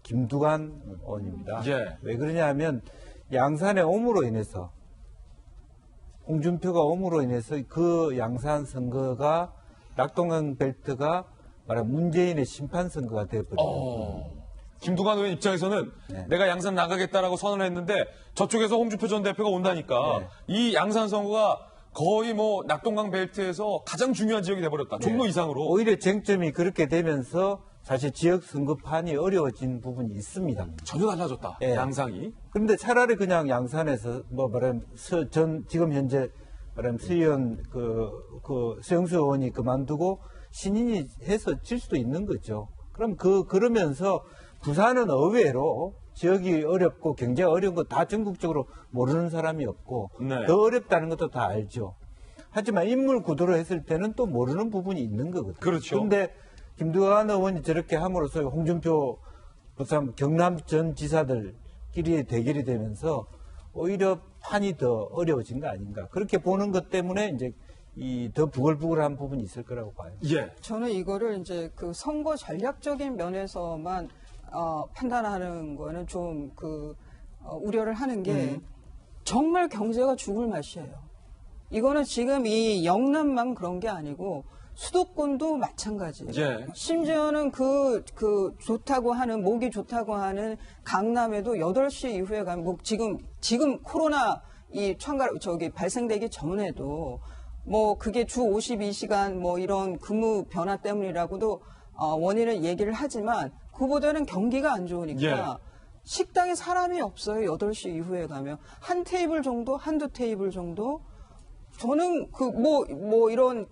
김두관 의원입니다. 왜 그러냐 하면 양산에 옴으로 인해서 홍준표가 옴으로 인해서 그 양산 선거가 낙동강 벨트가 말하면 문재인의 심판 선거가 되어버립니다. 김두관 의원 입장에서는 네. 내가 양산 나가겠다라고 선언을 했는데 저쪽에서 홍준표 전 대표가 온다니까 네. 이 양산 선거가 거의 뭐 낙동강 벨트에서 가장 중요한 지역이 돼버렸다. 종로 이상으로. 오히려 쟁점이 그렇게 되면서 사실 지역 선거판이 어려워진 부분이 있습니다. 전혀 달라졌다. 예. 양상이. 그런데 차라리 그냥 양산에서 뭐 말하면 지금 현재 말하면 수의원 수영수 의원이 그만두고 신인이 해서 질 수도 있는 거죠. 그럼 그러면서 부산은 의외로 지역이 어렵고 굉장히 어려운 거 다 전국적으로 모르는 사람이 없고 네. 더 어렵다는 것도 다 알죠. 하지만 인물 구도로 했을 때는 또 모르는 부분이 있는 거거든요. 그렇죠. 그런데 김두관 의원이 저렇게 함으로써 홍준표 부산 경남 전 지사들끼리 대결이 되면서 오히려 판이 더 어려워진 거 아닌가. 그렇게 보는 것 때문에 이제 더 부글부글한 부분이 있을 거라고 봐요. 예. 저는 이거를 이제 그 선거 전략적인 면에서만 판단하는 거는 좀 우려를 하는 게 정말 경제가 죽을 맛이에요. 이거는 지금 이 영남만 그런 게 아니고 수도권도 마찬가지예요. 예. 심지어는 좋다고 하는, 목이 좋다고 하는 강남에도 8시 이후에 가면, 뭐 지금 코로나 발생되기 전에도 뭐 그게 주 52시간 뭐 이런 근무 변화 때문이라고도 원인을 얘기를 하지만 그보다는 경기가 안 좋으니까 식당에 사람이 없어요. 8시 이후에 가면. 한두 테이블 정도? 저는 이런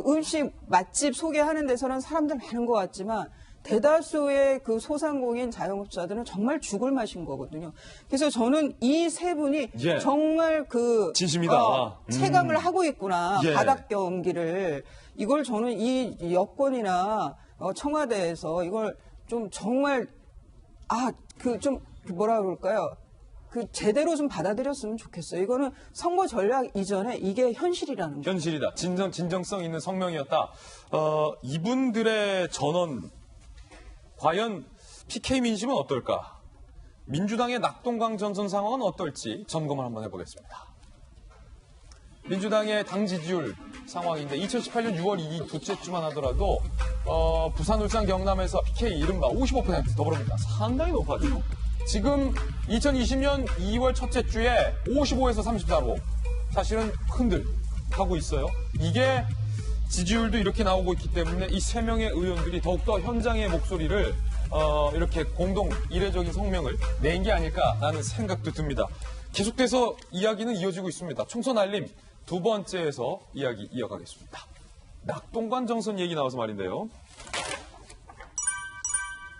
음식 맛집 소개하는 데서는 사람들 많은 것 같지만 대다수의 그 소상공인 자영업자들은 정말 죽을 맛인 거거든요. 그래서 저는 이 세 분이 정말 진심이다. 체감을 하고 있구나. 예. 바닥 경기를. 이걸 저는 이 여권이나 청와대에서 이걸 좀 정말 뭐라 그럴까요? 제대로 좀 받아들였으면 좋겠어요. 이거는 선거 전략 이전에 이게 현실이라는 거예요. 현실이다. 진정성 있는 성명이었다. 이분들의 전원 과연 PK 민심은 어떨까? 민주당의 낙동강 전선 상황은 어떨지 점검을 한번 해보겠습니다. 민주당의 당 지지율 상황인데 2018년 6월 2일 둘째 주만 하더라도 부산, 울산, 경남에서 PK 이른바 55% 더불어민주당 상당히 높아지고 지금 2020년 2월 첫째 주에 55에서 34로 사실은 흔들하고 있어요. 이게 지지율도 이렇게 나오고 있기 때문에 이 세 명의 의원들이 더욱더 현장의 목소리를 이렇게 공동 이례적인 성명을 낸 게 아닐까라는 생각도 듭니다. 계속돼서 이야기는 이어지고 있습니다. 총선 알림 두 번째에서 이야기 이어가겠습니다. 낙동강 정선 얘기 나와서 말인데요.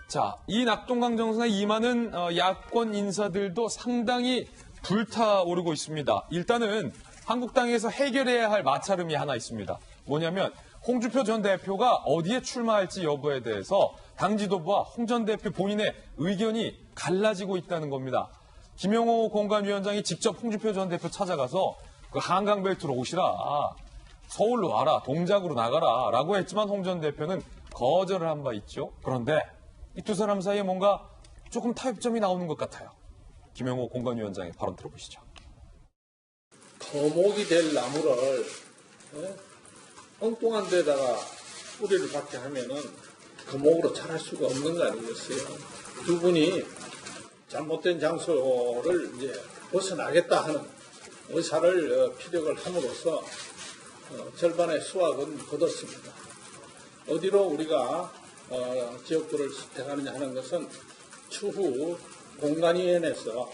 자, 이 낙동강 정선에 임하는 야권 인사들도 상당히 불타오르고 있습니다. 일단은 한국당에서 해결해야 할 마찰음이 하나 있습니다. 뭐냐면 홍준표 전 대표가 어디에 출마할지 여부에 대해서 당 지도부와 홍 전 대표 본인의 의견이 갈라지고 있다는 겁니다. 김영호 공관위원장이 직접 홍준표 전 대표 찾아가서 한강벨트로 오시라, 서울로 와라, 동작으로 나가라 라고 했지만 홍 전 대표는 거절을 한 바 있죠. 그런데 이 두 사람 사이에 뭔가 조금 타협점이 나오는 것 같아요. 김영호 공관위원장의 발언 들어보시죠. 거목이 될 나무를 엉뚱한 데다가 뿌리를 박게 하면은 거목으로 자랄 수가 없는 거 아니겠어요? 두 분이 잘못된 장소를 이제 벗어나겠다 하는 의사를 피력을 함으로써 절반의 수확은 거뒀습니다. 어디로 우리가 지역구를 선택하느냐 하는 것은 추후 공관위원회에서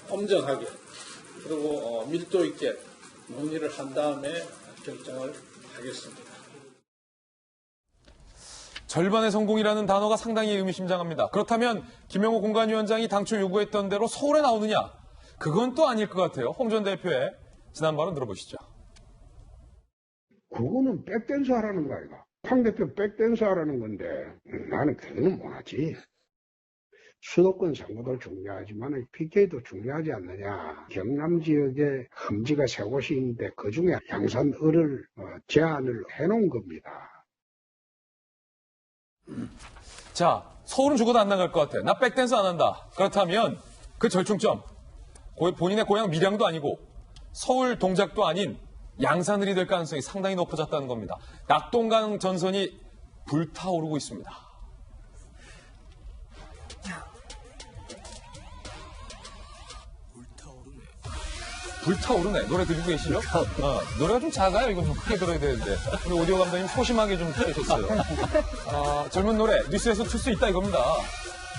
엄정하게 그리고 밀도 있게 논의를 한 다음에 결정을 하겠습니다. 절반의 성공이라는 단어가 상당히 의미심장합니다. 그렇다면 김영호 공관위원장이 당초 요구했던 대로 서울에 나오느냐? 그건 또 아닐 것 같아요. 홍 전 대표의 지난 발언 들어보시죠. 그거는 백댄스 하라는 거 아이가. 황 대표 백댄스 하라는 건데 나는 그거는 뭐하지. 수도권 선거도 중요하지만 PK도 중요하지 않느냐. 경남 지역에 험지가 세 곳이 있는데 그중에 양산을을 제안을 해놓은 겁니다. 자, 서울은 죽어도 안 나갈 것 같아. 나 백댄스 안 한다. 그렇다면 그 절충점 본인의 고향 밀양도 아니고 서울 동작도 아닌 양산을이 될 가능성이 상당히 높아졌다는 겁니다. 낙동강 전선이 불타오르고 있습니다. 불타오르네. 노래 들리고 계시죠? 노래가 좀 작아요. 이건 좀 크게 들어야 되는데. 우리 오디오 감독님 소심하게 좀 해주셨어요. 젊은 노래 뉴스에서 틀 수 있다 이겁니다.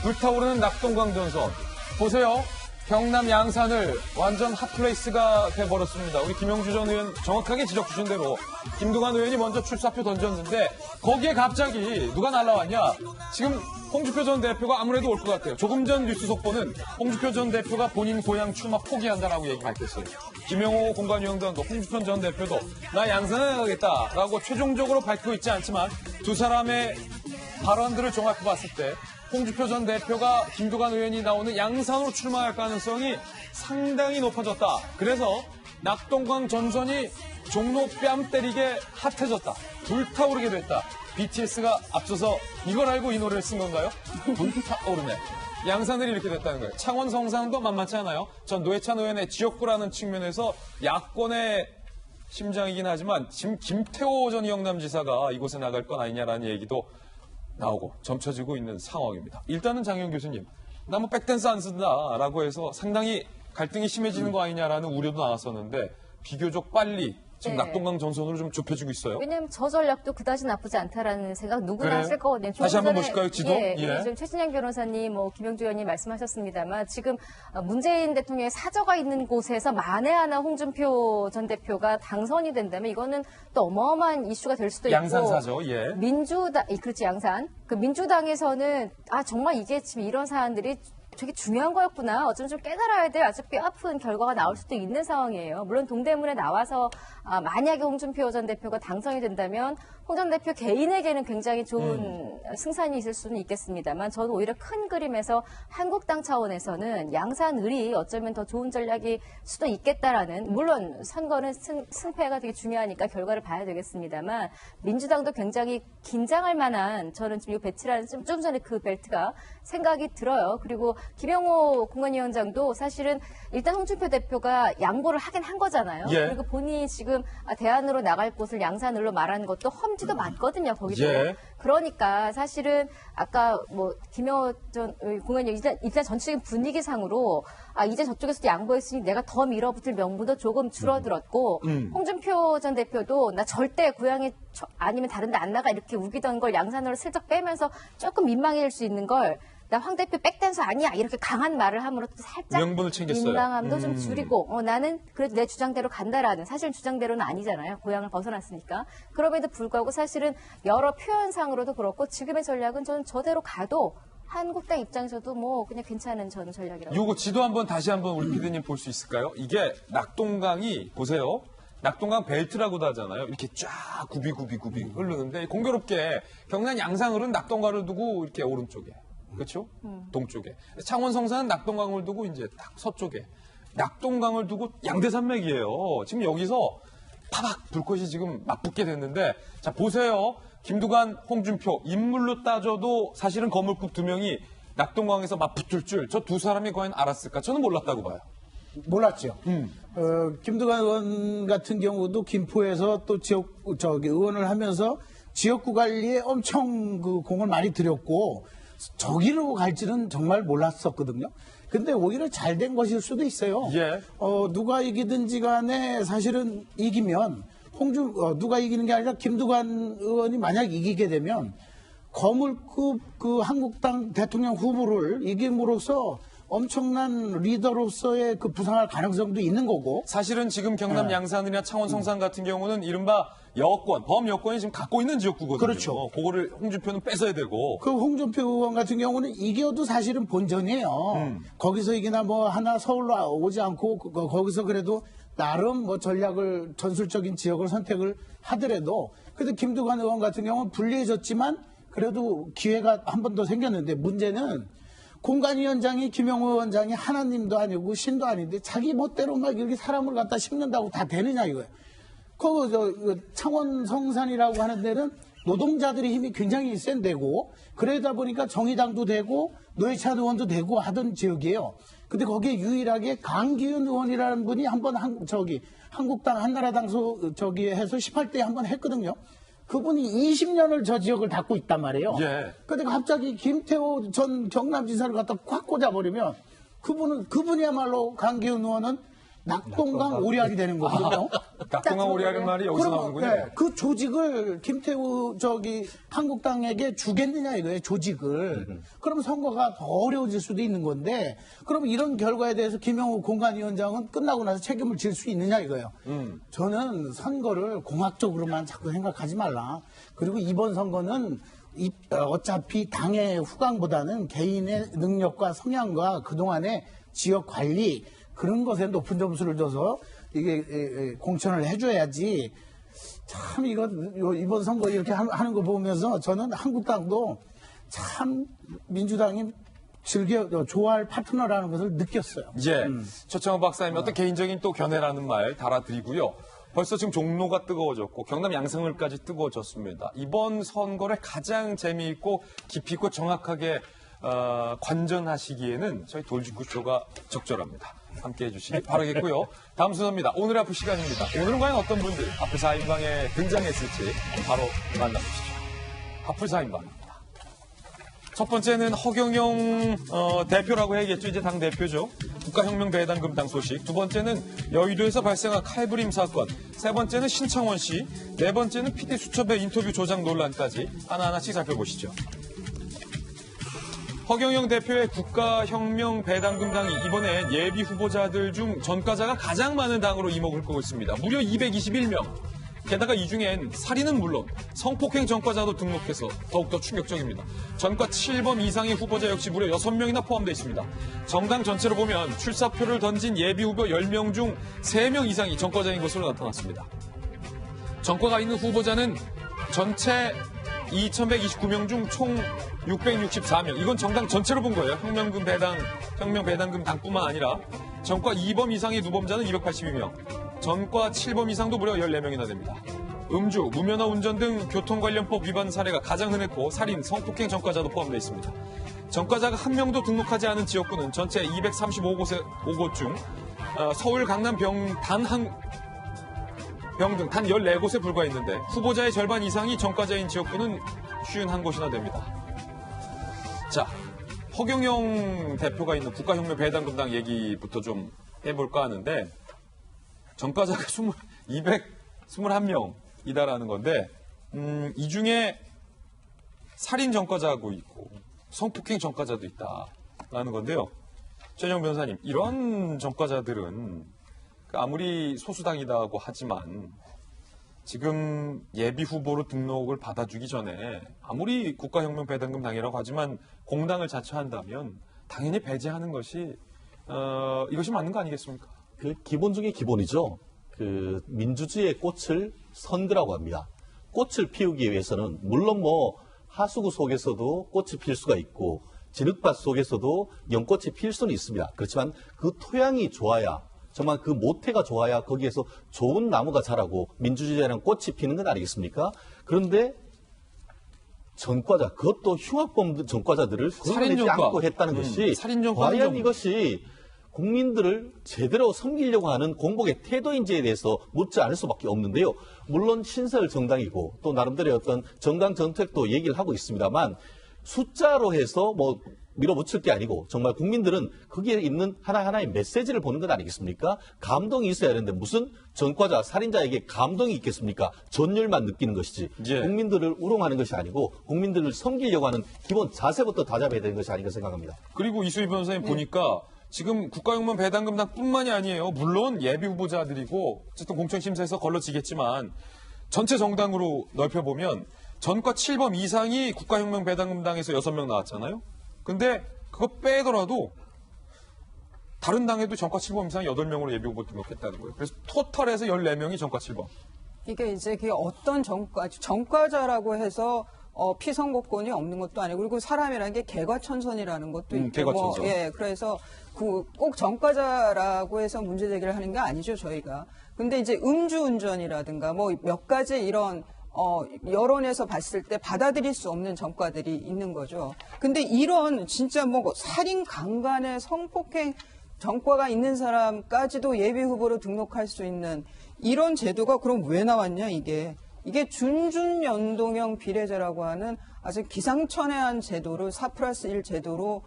불타오르는 낙동강 전선. 보세요. 경남 양산을 완전 핫플레이스가 돼버렸습니다. 우리 김영주 전 의원 정확하게 지적 주신 대로 김두관 의원이 먼저 출사표 던졌는데 거기에 갑자기 누가 날라왔냐. 지금 홍준표 전 대표가 아무래도 올 것 같아요. 조금 전 뉴스 속보는 홍준표 전 대표가 본인 고향 출마 포기한다라고 얘기 밝혔어요. 김영호 공관위원장도 홍준표 전 대표도 나 양산에 가겠다라고 최종적으로 밝히고 있지 않지만 두 사람의 발언들을 종합해 봤을 때 홍준표 전 대표가 김두관 의원이 나오는 양산으로 출마할 가능성이 상당히 높아졌다. 그래서 낙동강 전선이 종로 뺨 때리게 핫해졌다. 불타오르게 됐다. BTS가 앞서서 이걸 알고 이 노래를 쓴 건가요? 불타오르네. 양산을이 이렇게 됐다는 거예요. 창원 성산도 만만치 않아요. 전 노회찬 의원의 지역구라는 측면에서 야권의 심장이긴 하지만 지금 김태호 전 영남지사가 이곳에 나갈 건 아니냐라는 얘기도 나오고 점쳐지고 있는 상황입니다. 일단은 장영 교수님, 나 뭐 백댄스 안 쓴다라고 해서 상당히 갈등이 심해지는 거 아니냐라는 우려도 나왔었는데 비교적 빨리 지금 네. 낙동강 전선으로 좀 좁혀지고 있어요. 왜냐하면 저 전략도 그다지 나쁘지 않다라는 생각 누구나 그래요? 하실 거거든요. 다시 한번 보실까요, 지도? 예, 예. 지금 최진영 변호사님, 김영주 의원님 말씀하셨습니다만 지금 문재인 대통령의 사저가 있는 곳에서 만에 하나 홍준표 전 대표가 당선이 된다면 이거는 또 어마어마한 이슈가 될 수도 있고. 양산 사저, 예. 그렇지 양산. 그 민주당에서는 정말 이게 지금 이런 사안들이 되게 중요한 거였구나. 어쩌면 좀 깨달아야 될 아주 뼈아픈 결과가 나올 수도 있는 상황이에요. 물론 동대문에 나와서 만약에 홍준표 전 대표가 당선이 된다면 홍 전 대표 개인에게는 굉장히 좋은 승산이 있을 수는 있겠습니다만 저는 오히려 큰 그림에서 한국당 차원에서는 양산을이 어쩌면 더 좋은 전략이 수도 있겠다라는, 물론 선거는 승패가 되게 중요하니까 결과를 봐야 되겠습니다만 민주당도 굉장히 긴장할 만한, 저는 지금 이 배치라는 좀 전에 그 벨트가 생각이 들어요. 그리고 김영호 공관위원장도 사실은 일단 홍준표 대표가 양보를 하긴 한 거잖아요. 예. 그리고 본인이 지금 대안으로 나갈 곳을 양산을로 말하는 것도 험지도 많거든요. 거기도. 예. 그러니까 사실은 아까 김영호 전 공관위원 일단 전체적인 분위기상으로 이제 저쪽에서도 양보했으니 내가 더 밀어붙일 명분도 조금 줄어들었고 홍준표 전 대표도 나 절대 고향에 아니면 다른 데 안 나가 이렇게 우기던 걸 양산으로 슬쩍 빼면서 조금 민망해질 수 있는 걸 나 황 대표 백댄서 아니야 이렇게 강한 말을 함으로 살짝 명분을 챙겼어요. 민망함도 좀 줄이고 나는 그래도 내 주장대로 간다라는, 사실은 주장대로는 아니잖아요. 고향을 벗어났으니까. 그럼에도 불구하고 사실은 여러 표현상으로도 그렇고 지금의 전략은 저는 저대로 가도 한국당 입장에서도 그냥 괜찮은 저는 전략이라고. 요거 지도 한번 다시 한번 우리 피디님 볼 수 있을까요? 이게 낙동강이 보세요. 낙동강 벨트라고도 하잖아요. 이렇게 쫙 구비 흐르는데 공교롭게 경남 양산을은 낙동강을 두고 이렇게 오른쪽에. 그렇죠? 동쪽에. 창원 성산은 낙동강을 두고 이제 딱 서쪽에. 낙동강을 두고 양대산맥이에요. 지금 여기서 파박 불꽃이 지금 맞붙게 됐는데, 자 보세요. 김두관, 홍준표 인물로 따져도 사실은 거물급 두 명이 낙동강에서 맞붙을 줄 저 두 사람이 과연 알았을까? 저는 몰랐다고 봐요. 몰랐죠. 김두관 의원 같은 경우도 김포에서 또 의원을 하면서 지역구 관리에 엄청 그 공을 많이 들였고 저기로 갈지는 정말 몰랐었거든요. 근데 오히려 잘 된 것일 수도 있어요. 예. 누가 이기든지 간에 사실은 이기면 누가 이기는 게 아니라 김두관 의원이 만약 이기게 되면 거물급 그 한국당 대통령 후보를 이김으로써 엄청난 리더로서의 그 부상할 가능성도 있는 거고. 사실은 지금 경남 양산이나 창원 성산 같은 경우는 이른바 여권, 범여권이 지금 갖고 있는 지역구거든요. 그렇죠. 그거를 홍준표는 뺏어야 되고. 그 홍준표 의원 같은 경우는 이겨도 사실은 본전이에요. 거기서 이기나 하나 서울로 오지 않고 거기서 그래도 나름 전략을, 전술적인 지역을 선택을 하더라도, 그래도 김두관 의원 같은 경우는 불리해졌지만 그래도 기회가 한 번 더 생겼는데, 문제는 공관위원장이 김영호 위원장이 하나님도 아니고 신도 아닌데 자기 멋대로 막 이렇게 사람을 갖다 심는다고 다 되느냐 이거예요. 창원 성산이라고 하는 데는 노동자들의 힘이 굉장히 센 데고 그러다 보니까 정의당도 되고 노회찬 의원도 되고 하던 지역이에요. 근데 거기에 유일하게 강기훈 의원이라는 분이 한번 한국당 한나라당 해서 18대 한번 했거든요. 그분이 20년을 저 지역을 닦고 있단 말이에요. 예. 근데 갑자기 김태호 전 경남지사를 갖다 꽉 꽂아버리면 그분이야말로 강기훈 의원은 낙동강 오리알이 되는 거거든요. 낙동강 오리알은 말이 여기서 나오는군요. 네, 그 조직을 김태우 한국당에게 주겠느냐 이거예요. 조직을. 그럼 선거가 더 어려워질 수도 있는 건데 그럼 이런 결과에 대해서 김영우 공관위원장은 끝나고 나서 책임을 질 수 있느냐 이거예요. 저는 선거를 공학적으로만 자꾸 생각하지 말라. 그리고 이번 선거는 어차피 당의 후광보다는 개인의 능력과 성향과 그동안의 지역 관리 그런 것에 높은 점수를 줘서 이게 공천을 해줘야지. 참 이번 선거 이렇게 하는 거 보면서 저는 한국당도 참 민주당이 좋아할 파트너라는 것을 느꼈어요. 예. 최창호 박사님 어떤 개인적인 또 견해라는 말 달아드리고요. 벌써 지금 종로가 뜨거워졌고 경남 양산을까지 뜨거워졌습니다. 이번 선거를 가장 재미있고 깊이 있고 정확하게 관전하시기에는 저희 돌직구쇼가 적절합니다. 함께해 주시기 바라겠고요. 다음 순서입니다. 오늘 아프 시간입니다. 오늘은 과연 어떤 분들 하플 4인방에 등장했을지 바로 만나보시죠. 하플 4인방입니다. 첫 번째는 허경영 대표라고 해야겠죠. 이제 당 대표죠. 국가혁명배당금당 소식. 두 번째는 여의도에서 발생한 칼부림 사건. 세 번째는 신창원 씨. 네 번째는 PD 수첩의 인터뷰 조작 논란까지 하나하나씩 살펴보시죠. 허경영 대표의 국가혁명배당금당이 이번에 예비 후보자들 중 전과자가 가장 많은 당으로 이목을 끄고 있습니다. 무려 221명. 게다가 이 중엔 살인은 물론 성폭행 전과자도 등록해서 더욱더 충격적입니다. 전과 7범 이상의 후보자 역시 무려 6명이나 포함되어 있습니다. 정당 전체로 보면 출사표를 던진 예비 후보 10명 중 3명 이상이 전과자인 것으로 나타났습니다. 전과가 있는 후보자는 전체 2,129명 중 총 664명. 이건 정당 전체로 본 거예요. 혁명배당금 당뿐만 아니라 전과 2범 이상의 누범자는 282명. 전과 7범 이상도 무려 14명이나 됩니다. 음주, 무면허 운전 등 교통관련법 위반 사례가 가장 흔했고 살인, 성폭행 전과자도 포함되어 있습니다. 전과자가 한 명도 등록하지 않은 지역구는 전체 235곳 중 서울, 강남, 병 등 단 14곳에 불과했는데 후보자의 절반 이상이 전과자인 지역구는 51곳이나 됩니다. 자, 허경영 대표가 있는 국가혁명배당금당 얘기부터 좀 해볼까 하는데 전과자가 221명이다라는 건데 이 중에 살인 전과자하고 있고 성폭행 전과자도 있다라는 건데요. 최정 변호사님, 이런 전과자들은 아무리 소수당이다고 하지만 지금 예비 후보로 등록을 받아주기 전에 아무리 국가혁명배당금당이라고 하지만 공당을 자처한다면 당연히 배제하는 것이 이것이 맞는 거 아니겠습니까? 그 기본 중에 기본이죠. 그 민주주의의 꽃을 선거라고 합니다. 꽃을 피우기 위해서는 물론 하수구 속에서도 꽃이 필 수가 있고 진흙밭 속에서도 연꽃이 필 수는 있습니다. 그렇지만 그 토양이 좋아야 정말 그 모태가 좋아야 거기에서 좋은 나무가 자라고 민주주의라는 꽃이 피는 건 아니겠습니까? 그런데 전과자, 그것도 흉악범 전과자들을 걸어내지 않고 했다는 것이 과연 이것이 국민들을 제대로 섬기려고 하는 공복의 태도인지에 대해서 묻지 않을 수밖에 없는데요. 물론 신설 정당이고 또 나름대로의 어떤 정당 정책도 얘기를 하고 있습니다만 숫자로 해서 밀어붙일 게 아니고 정말 국민들은 거기에 있는 하나하나의 메시지를 보는 것 아니겠습니까? 감동이 있어야 하는데 무슨 전과자, 살인자에게 감동이 있겠습니까? 전율만 느끼는 것이지 국민들을 우롱하는 것이 아니고 국민들을 섬기려고 하는 기본 자세부터 다잡아야 되는 것이 아닌가 생각합니다. 그리고 이수희 변호사님 보니까 지금 국가혁명배당금당뿐만이 아니에요. 물론 예비 후보자들이고 어쨌든 공천심사에서 걸러지겠지만 전체 정당으로 넓혀보면 전과 7범 이상이 국가혁명배당금당에서 6명 나왔잖아요. 근데 그거 빼더라도 다른 당에도 전과 7범 이상 8명으로 예비 후보 등록했다는 거예요. 그래서 토탈에서 14명이 전과 7범. 이게 이제 그게 어떤 전과자라고 해서 피선거권이 없는 것도 아니고 그리고 사람이라는 게 개과천선이라는 것도 있고 개과천선. 그래서 꼭 전과자라고 해서 문제 제기를 하는 게 아니죠, 저희가. 근데 이제 음주운전이라든가 몇 가지 이런 여론에서 봤을 때 받아들일 수 없는 전과들이 있는 거죠. 근데 이런 진짜 뭐 살인, 강간의 성폭행 전과가 있는 사람까지도 예비 후보로 등록할 수 있는 이런 제도가 그럼 왜 나왔냐, 이게 준준연동형 비례제라고 하는 아주 기상천외한 제도를 4+1 제도로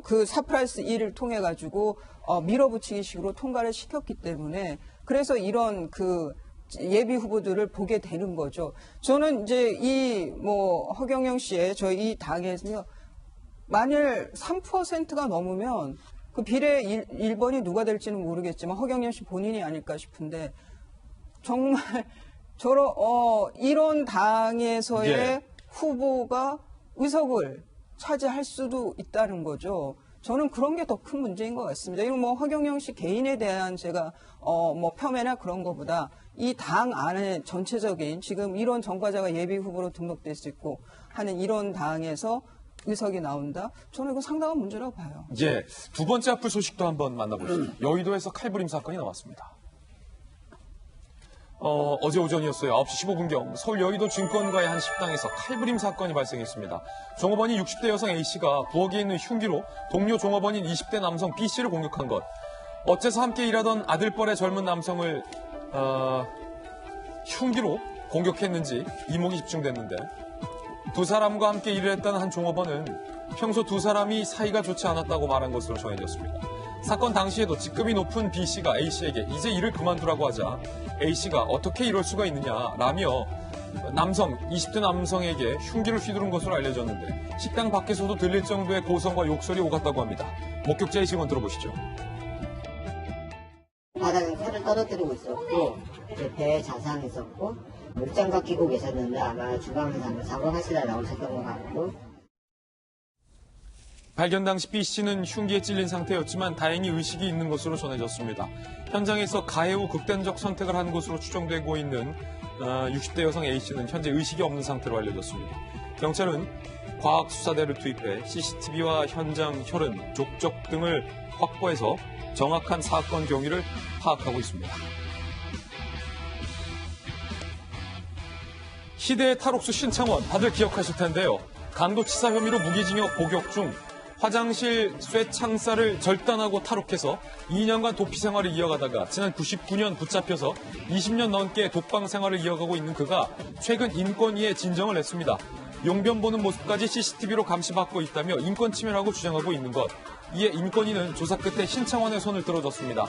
그 4+1을 통해 가지고 밀어붙이기 식으로 통과를 시켰기 때문에 그래서 이런 그 예비 후보들을 보게 되는 거죠. 저는 이제 허경영 씨의 저희 당에서 만일 3%가 넘으면 그 비례 1번이 누가 될지는 모르겠지만 허경영 씨 본인이 아닐까 싶은데 정말 이런 당에서의 예. 후보가 의석을 차지할 수도 있다는 거죠. 저는 그런 게 더 큰 문제인 것 같습니다. 이건 뭐 허경영 씨 개인에 대한 제가 폄훼나 그런 것보다 이 당 안에 전체적인 지금 이런 전과자가 예비 후보로 등록될 수 있고 하는 이런 당에서 의석이 나온다? 저는 이거 상당한 문제라고 봐요. 예, 두 번째 앞불 소식도 한번 만나보시죠. 여의도에서 칼부림 사건이 나왔습니다. 어제 오전이었어요. 9시 15분경 서울 여의도 증권가의 한 식당에서 칼부림 사건이 발생했습니다. 종업원인 60대 여성 A씨가 부엌에 있는 흉기로 동료 종업원인 20대 남성 B씨를 공격한 것. 어째서 함께 일하던 아들뻘의 젊은 남성을 흉기로 공격했는지 이목이 집중됐는데 두 사람과 함께 일을 했다는 한 종업원은 평소 두 사람이 사이가 좋지 않았다고 말한 것으로 전해졌습니다. 사건 당시에도 직급이 높은 B씨가 A씨에게 이제 일을 그만두라고 하자 A씨가 어떻게 이럴 수가 있느냐라며 20대 남성에게 흉기를 휘두른 것으로 알려졌는데 식당 밖에서도 들릴 정도의 고성과 욕설이 오갔다고 합니다. 목격자의 증언 들어보시죠. 바닥에 칼을 떨어뜨리고 있었고 배에 자상했었고 목장갑 끼고 계셨는데 아마 주방에서 한번 작업하시다 나오셨던 것 같고 발견 당시 B씨는 흉기에 찔린 상태였지만 다행히 의식이 있는 것으로 전해졌습니다. 현장에서 가해 후 극단적 선택을 한 것으로 추정되고 있는 60대 여성 A씨는 현재 의식이 없는 상태로 알려졌습니다. 경찰은 과학수사대를 투입해 CCTV와 현장 혈흔, 족적 등을 확보해서 정확한 사건 경위를 파악하고 있습니다. 희대의 탈옥수 신창원 다들 기억하실 텐데요. 강도치사 혐의로 무기징역 복역 중 화장실 쇠창살을 절단하고 탈옥해서 2년간 도피 생활을 이어가다가 지난 99년 붙잡혀서 20년 넘게 독방 생활을 이어가고 있는 그가 최근 인권위에 진정을 했습니다. 용변 보는 모습까지 CCTV로 감시받고 있다며 인권 침해라고 주장하고 있는 것. 이에 인권위는 조사 끝에 신창원의 손을 들어줬습니다.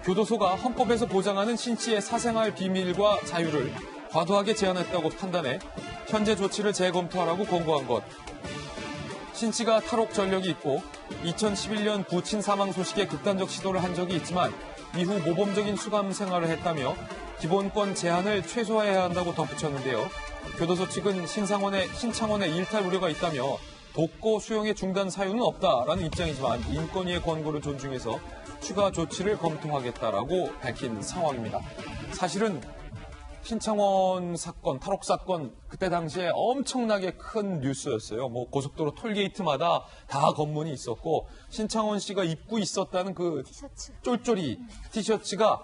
교도소가 헌법에서 보장하는 신씨의 사생활 비밀과 자유를 과도하게 제한했다고 판단해 현재 조치를 재검토하라고 권고한 것. 신씨가 탈옥 전력이 있고 2011년 부친 사망 소식에 극단적 시도를 한 적이 있지만 이후 모범적인 수감 생활을 했다며 기본권 제한을 최소화해야 한다고 덧붙였는데요. 교도소 측은 신창원의 일탈 우려가 있다며 독고 수용의 중단 사유는 없다라는 입장이지만 인권위의 권고를 존중해서 추가 조치를 검토하겠다라고 밝힌 상황입니다. 사실은 신창원 사건, 탈옥 사건 그때 당시에 엄청나게 큰 뉴스였어요. 뭐 고속도로 톨게이트마다 다 검문이 있었고 신창원 씨가 입고 있었다는 그 쫄쫄이 티셔츠가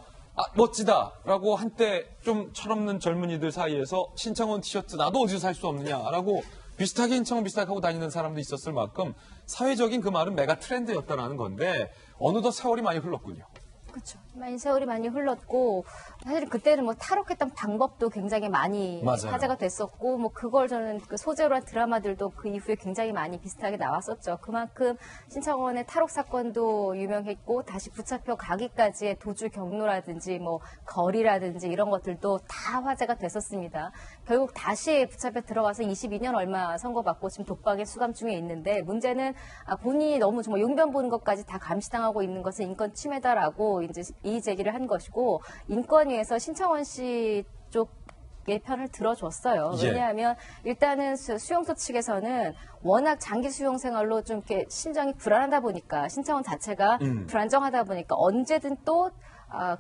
멋지다라고 한때 좀 철없는 젊은이들 사이에서 신창원 티셔츠 나도 어디서 살 수 없느냐라고 비슷하게 신창원 비슷하게 하고 다니는 사람도 있었을 만큼 사회적인 그 말은 메가 트렌드였다라는 건데 어느덧 세월이 많이 흘렀군요. 그렇죠. 세월이 많이 흘렀고 사실 그때는 뭐 탈옥했던 방법도 굉장히 많이 맞아요. 화제가 됐었고 뭐 그걸 저는 그 소재로 한 드라마들도 그 이후에 굉장히 많이 비슷하게 나왔었죠. 그만큼 신창원의 탈옥 사건도 유명했고 다시 붙잡혀 가기까지의 도주 경로라든지 뭐 거리라든지 이런 것들도 다 화제가 됐었습니다. 결국 다시 붙잡혀 들어가서 22년 얼마 선고받고 지금 독방에 수감 중에 있는데 문제는 본인이 너무 정말 용변 보는 것까지 다 감시당하고 있는 것은 인권 침해다라고 이제 이의 제기를 한 것이고 인권위에서 신창원 씨 쪽의 편을 들어줬어요. 예. 왜냐하면 일단은 수용소 측에서는 워낙 장기 수용 생활로 좀 이렇게 심정이 불안하다 보니까 신창원 자체가 불안정하다 보니까 언제든 또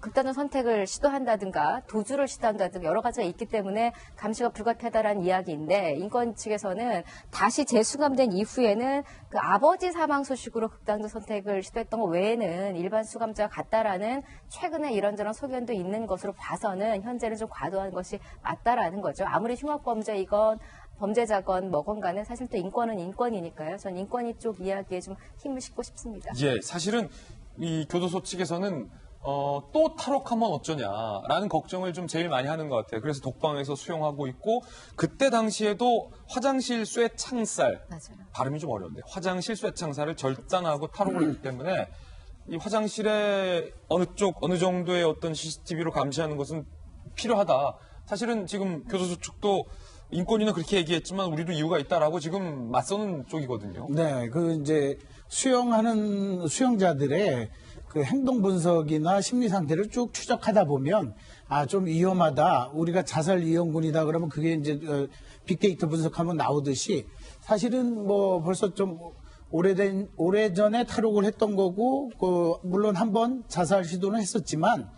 극단적 선택을 시도한다든가 도주를 시도한다든가 여러 가지가 있기 때문에 감시가 불가피하다라는 이야기인데 인권 측에서는 다시 재수감된 이후에는 그 아버지 사망 소식으로 극단적 선택을 시도했던 것 외에는 일반 수감자와 같다라는 최근에 이런저런 소견도 있는 것으로 봐서는 현재는 좀 과도한 것이 맞다라는 거죠. 아무리 흉악범죄이건 범죄자건 뭐건 간에 사실 또 인권은 인권이니까요. 전 인권위 쪽 이야기에 좀 힘을 싣고 싶습니다. 예, 사실은 이 교도소 측에서는 또 탈옥하면 어쩌냐라는 걱정을 좀 제일 많이 하는 것 같아요. 그래서 독방에서 수용하고 있고 그때 당시에도 화장실 쇠 창살 맞아요. 발음이 좀 어려운데 화장실 쇠 창살을 절단하고 탈옥을 했기 때문에 이 화장실에 어느 정도의 어떤 CCTV로 감시하는 것은 필요하다. 사실은 지금 교도소 측도 인권위는 그렇게 얘기했지만 우리도 이유가 있다라고 지금 맞서는 쪽이거든요. 네, 이제 수용하는 수용자들의 그 행동 분석이나 심리 상태를 쭉 추적하다 보면 좀 위험하다. 우리가 자살 이용군이다. 그러면 그게 이제 빅데이터 분석하면 나오듯이 사실은 뭐 벌써 좀 오래전에 탈옥을 했던 거고 물론 한번 자살 시도는 했었지만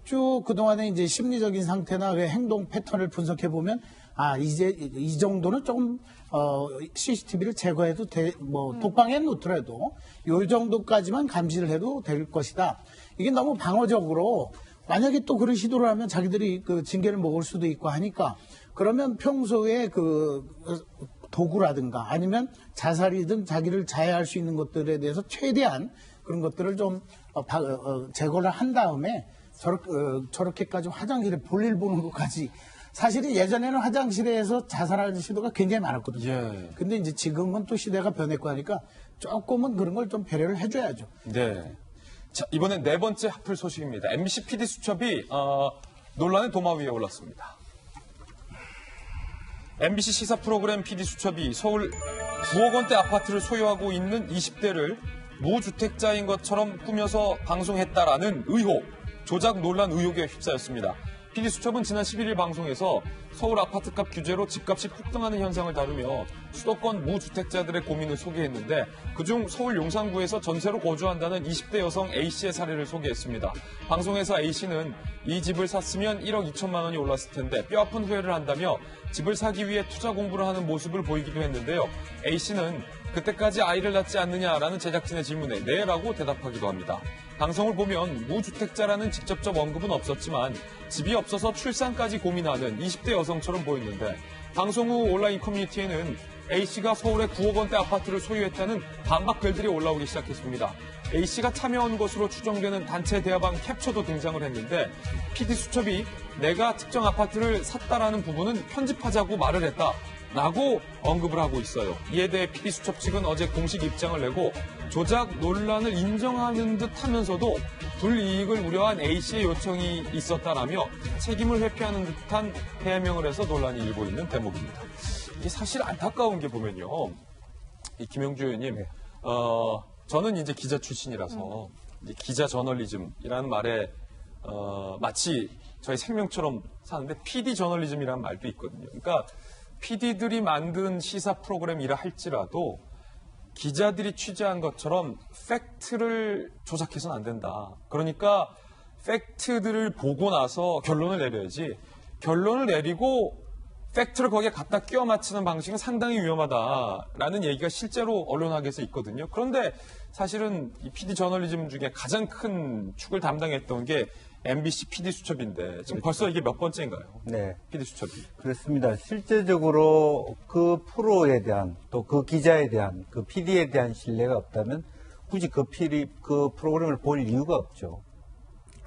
쭉 그동안에 이제 심리적인 상태나 그 행동 패턴을 분석해 보면 이제 이 정도는 조금 CCTV를 제거해도 독방에 놓더라도 요 정도까지만 감시를 해도 될 것이다. 이게 너무 방어적으로 만약에 또 그런 시도를 하면 자기들이 그 징계를 먹을 수도 있고 하니까 그러면 평소에 그 도구라든가 아니면 자살이든 자기를 자해할 수 있는 것들에 대해서 최대한 그런 것들을 좀 제거를 한 다음에 저렇게까지 화장실에 볼일 보는 것까지 사실은 예전에는 화장실에서 자살하는 시도가 굉장히 많았거든요. 예. 근데 이제 지금은 또 시대가 변했고 하니까 조금은 그런 걸 좀 배려를 해줘야죠. 네. 자, 이번엔 네 번째 하플 소식입니다. MBC PD 수첩이 논란의 도마 위에 올랐습니다. MBC 시사 프로그램 PD 수첩이 서울 9억 원대 아파트를 소유하고 있는 20대를 무주택자인 것처럼 꾸며서 방송했다라는 의혹, 조작 논란 의혹에 휩싸였습니다. PD수첩은 지난 11일 방송에서 서울 아파트값 규제로 집값이 폭등하는 현상을 다루며 수도권 무주택자들의 고민을 소개했는데 그중 서울 용산구에서 전세로 거주한다는 20대 여성 A씨의 사례를 소개했습니다. 방송에서 A씨는 이 집을 샀으면 1억 2천만 원이 올랐을 텐데 뼈아픈 후회를 한다며 집을 사기 위해 투자 공부를 하는 모습을 보이기도 했는데요. A씨는 그때까지 아이를 낳지 않느냐라는 제작진의 질문에 네라고 대답하기도 합니다. 방송을 보면 무주택자라는 직접적 언급은 없었지만 집이 없어서 출산까지 고민하는 20대 여성처럼 보였는데 방송 후 온라인 커뮤니티에는 A씨가 서울에 9억 원대 아파트를 소유했다는 반박 글들이 올라오기 시작했습니다. A씨가 참여한 것으로 추정되는 단체 대화방 캡처도 등장을 했는데 PD수첩이 내가 특정 아파트를 샀다라는 부분은 편집하자고 말을 했다. 라고 언급을 하고 있어요. 이에 대해 PD수첩 측은 어제 공식 입장을 내고 조작 논란을 인정하는 듯 하면서도 불이익을 우려한 A씨의 요청이 있었다라며 책임을 회피하는 듯한 해명을 해서 논란이 일고 있는 대목입니다. 이게 사실 안타까운 게 보면요. 이 김영주 의원님, 저는 이제 기자 출신이라서 이제 기자 저널리즘이라는 말에 마치 저희 생명처럼 사는데 PD 저널리즘이라는 말도 있거든요. 그러니까 PD들이 만든 시사 프로그램이라 할지라도 기자들이 취재한 것처럼 팩트를 조작해서는 안 된다. 그러니까 팩트들을 보고 나서 결론을 내려야지 결론을 내리고 팩트를 거기에 갖다 끼워 맞추는 방식은 상당히 위험하다라는 얘기가 실제로 언론학에서 있거든요. 그런데 사실은 이 PD 저널리즘 중에 가장 큰 축을 담당했던 게 MBC PD수첩인데 지금 벌써 이게 몇 번째인가요? 네. PD수첩이. 그렇습니다. 실제적으로 그 프로에 대한 또 그 기자에 대한 그 PD에 대한 신뢰가 없다면 굳이 그 프로그램을 볼 이유가 없죠.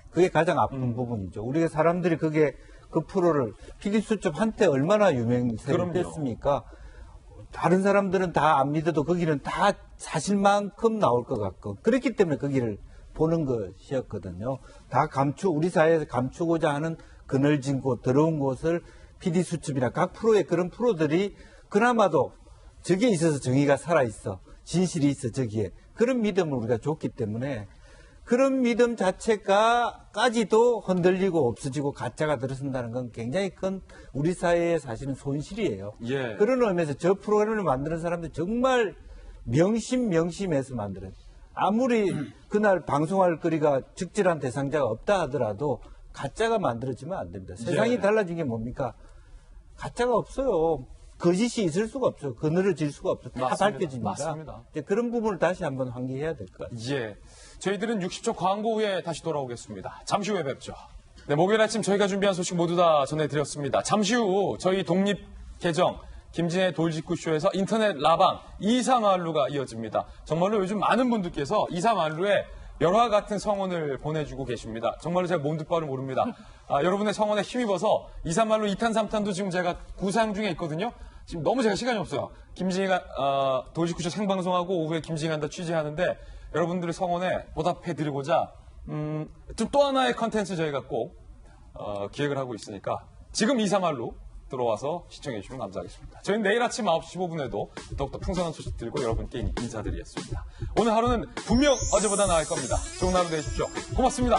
그게 가장 아픈 부분이죠. 우리가 사람들이 그 프로를 PD수첩 한때 얼마나 유명세를 뺐습니까? 다른 사람들은 다 안 믿어도 거기는 다 사실만큼 나올 것 같고 그렇기 때문에 거기를 보는 것이었거든요. 다 우리 사회에서 감추고자 하는 그늘진고 더러운 곳을 PD수첩이나 각 프로의 그런 프로들이 그나마도 저기에 있어서 정의가 살아있어. 진실이 있어 저기에. 그런 믿음을 우리가 줬기 때문에 그런 믿음 자체까지도 흔들리고 없어지고 가짜가 들어선다는 건 굉장히 큰 우리 사회의 사실은 손실이에요. 예. 그런 의미에서 저 프로그램을 만드는 사람들 정말 명심해서 만들어요. 아무리 그날 방송할 거리가 적절한 대상자가 없다 하더라도 가짜가 만들어지면 안 됩니다. 세상이 달라진 게 뭡니까? 가짜가 없어요. 거짓이 있을 수가 없어요. 그늘을 수가 없어요. 다 맞습니다. 밝혀집니다. 맞습니다. 이제 그런 부분을 다시 한번 환기해야 될 것 같아요. 예. 저희들은 60초 광고 후에 다시 돌아오겠습니다. 잠시 후에 뵙죠. 네, 목요일 아침 저희가 준비한 소식 모두 다 전해드렸습니다. 잠시 후 저희 독립 계정 김진의 돌직구쇼에서 인터넷 라방 이사만루가 이어집니다. 정말로 요즘 많은 분들께서 이사만루에 열화 같은 성원을 보내주고 계십니다. 정말로 제가 몸둘 바를 모릅니다. 여러분의 성원에 힘입어서 이사만루 2탄, 3탄도 지금 제가 구상 중에 있거든요. 지금 너무 제가 시간이 없어요. 김진희가 돌직구쇼 생방송하고 오후에 김진희 간다 취재하는데 여러분들의 성원에 보답해드리고자 또 하나의 컨텐츠 저희가 꼭 기획을 하고 있으니까 지금 이사만루 들어와서 시청해 주시면 감사하겠습니다. 저희는 내일 아침 9시 15분에도 더욱더 풍성한 소식 들고 여러분께 인사드리겠습니다. 오늘 하루는 분명 어제보다 나을 겁니다. 좋은 하루 되십시오. 고맙습니다.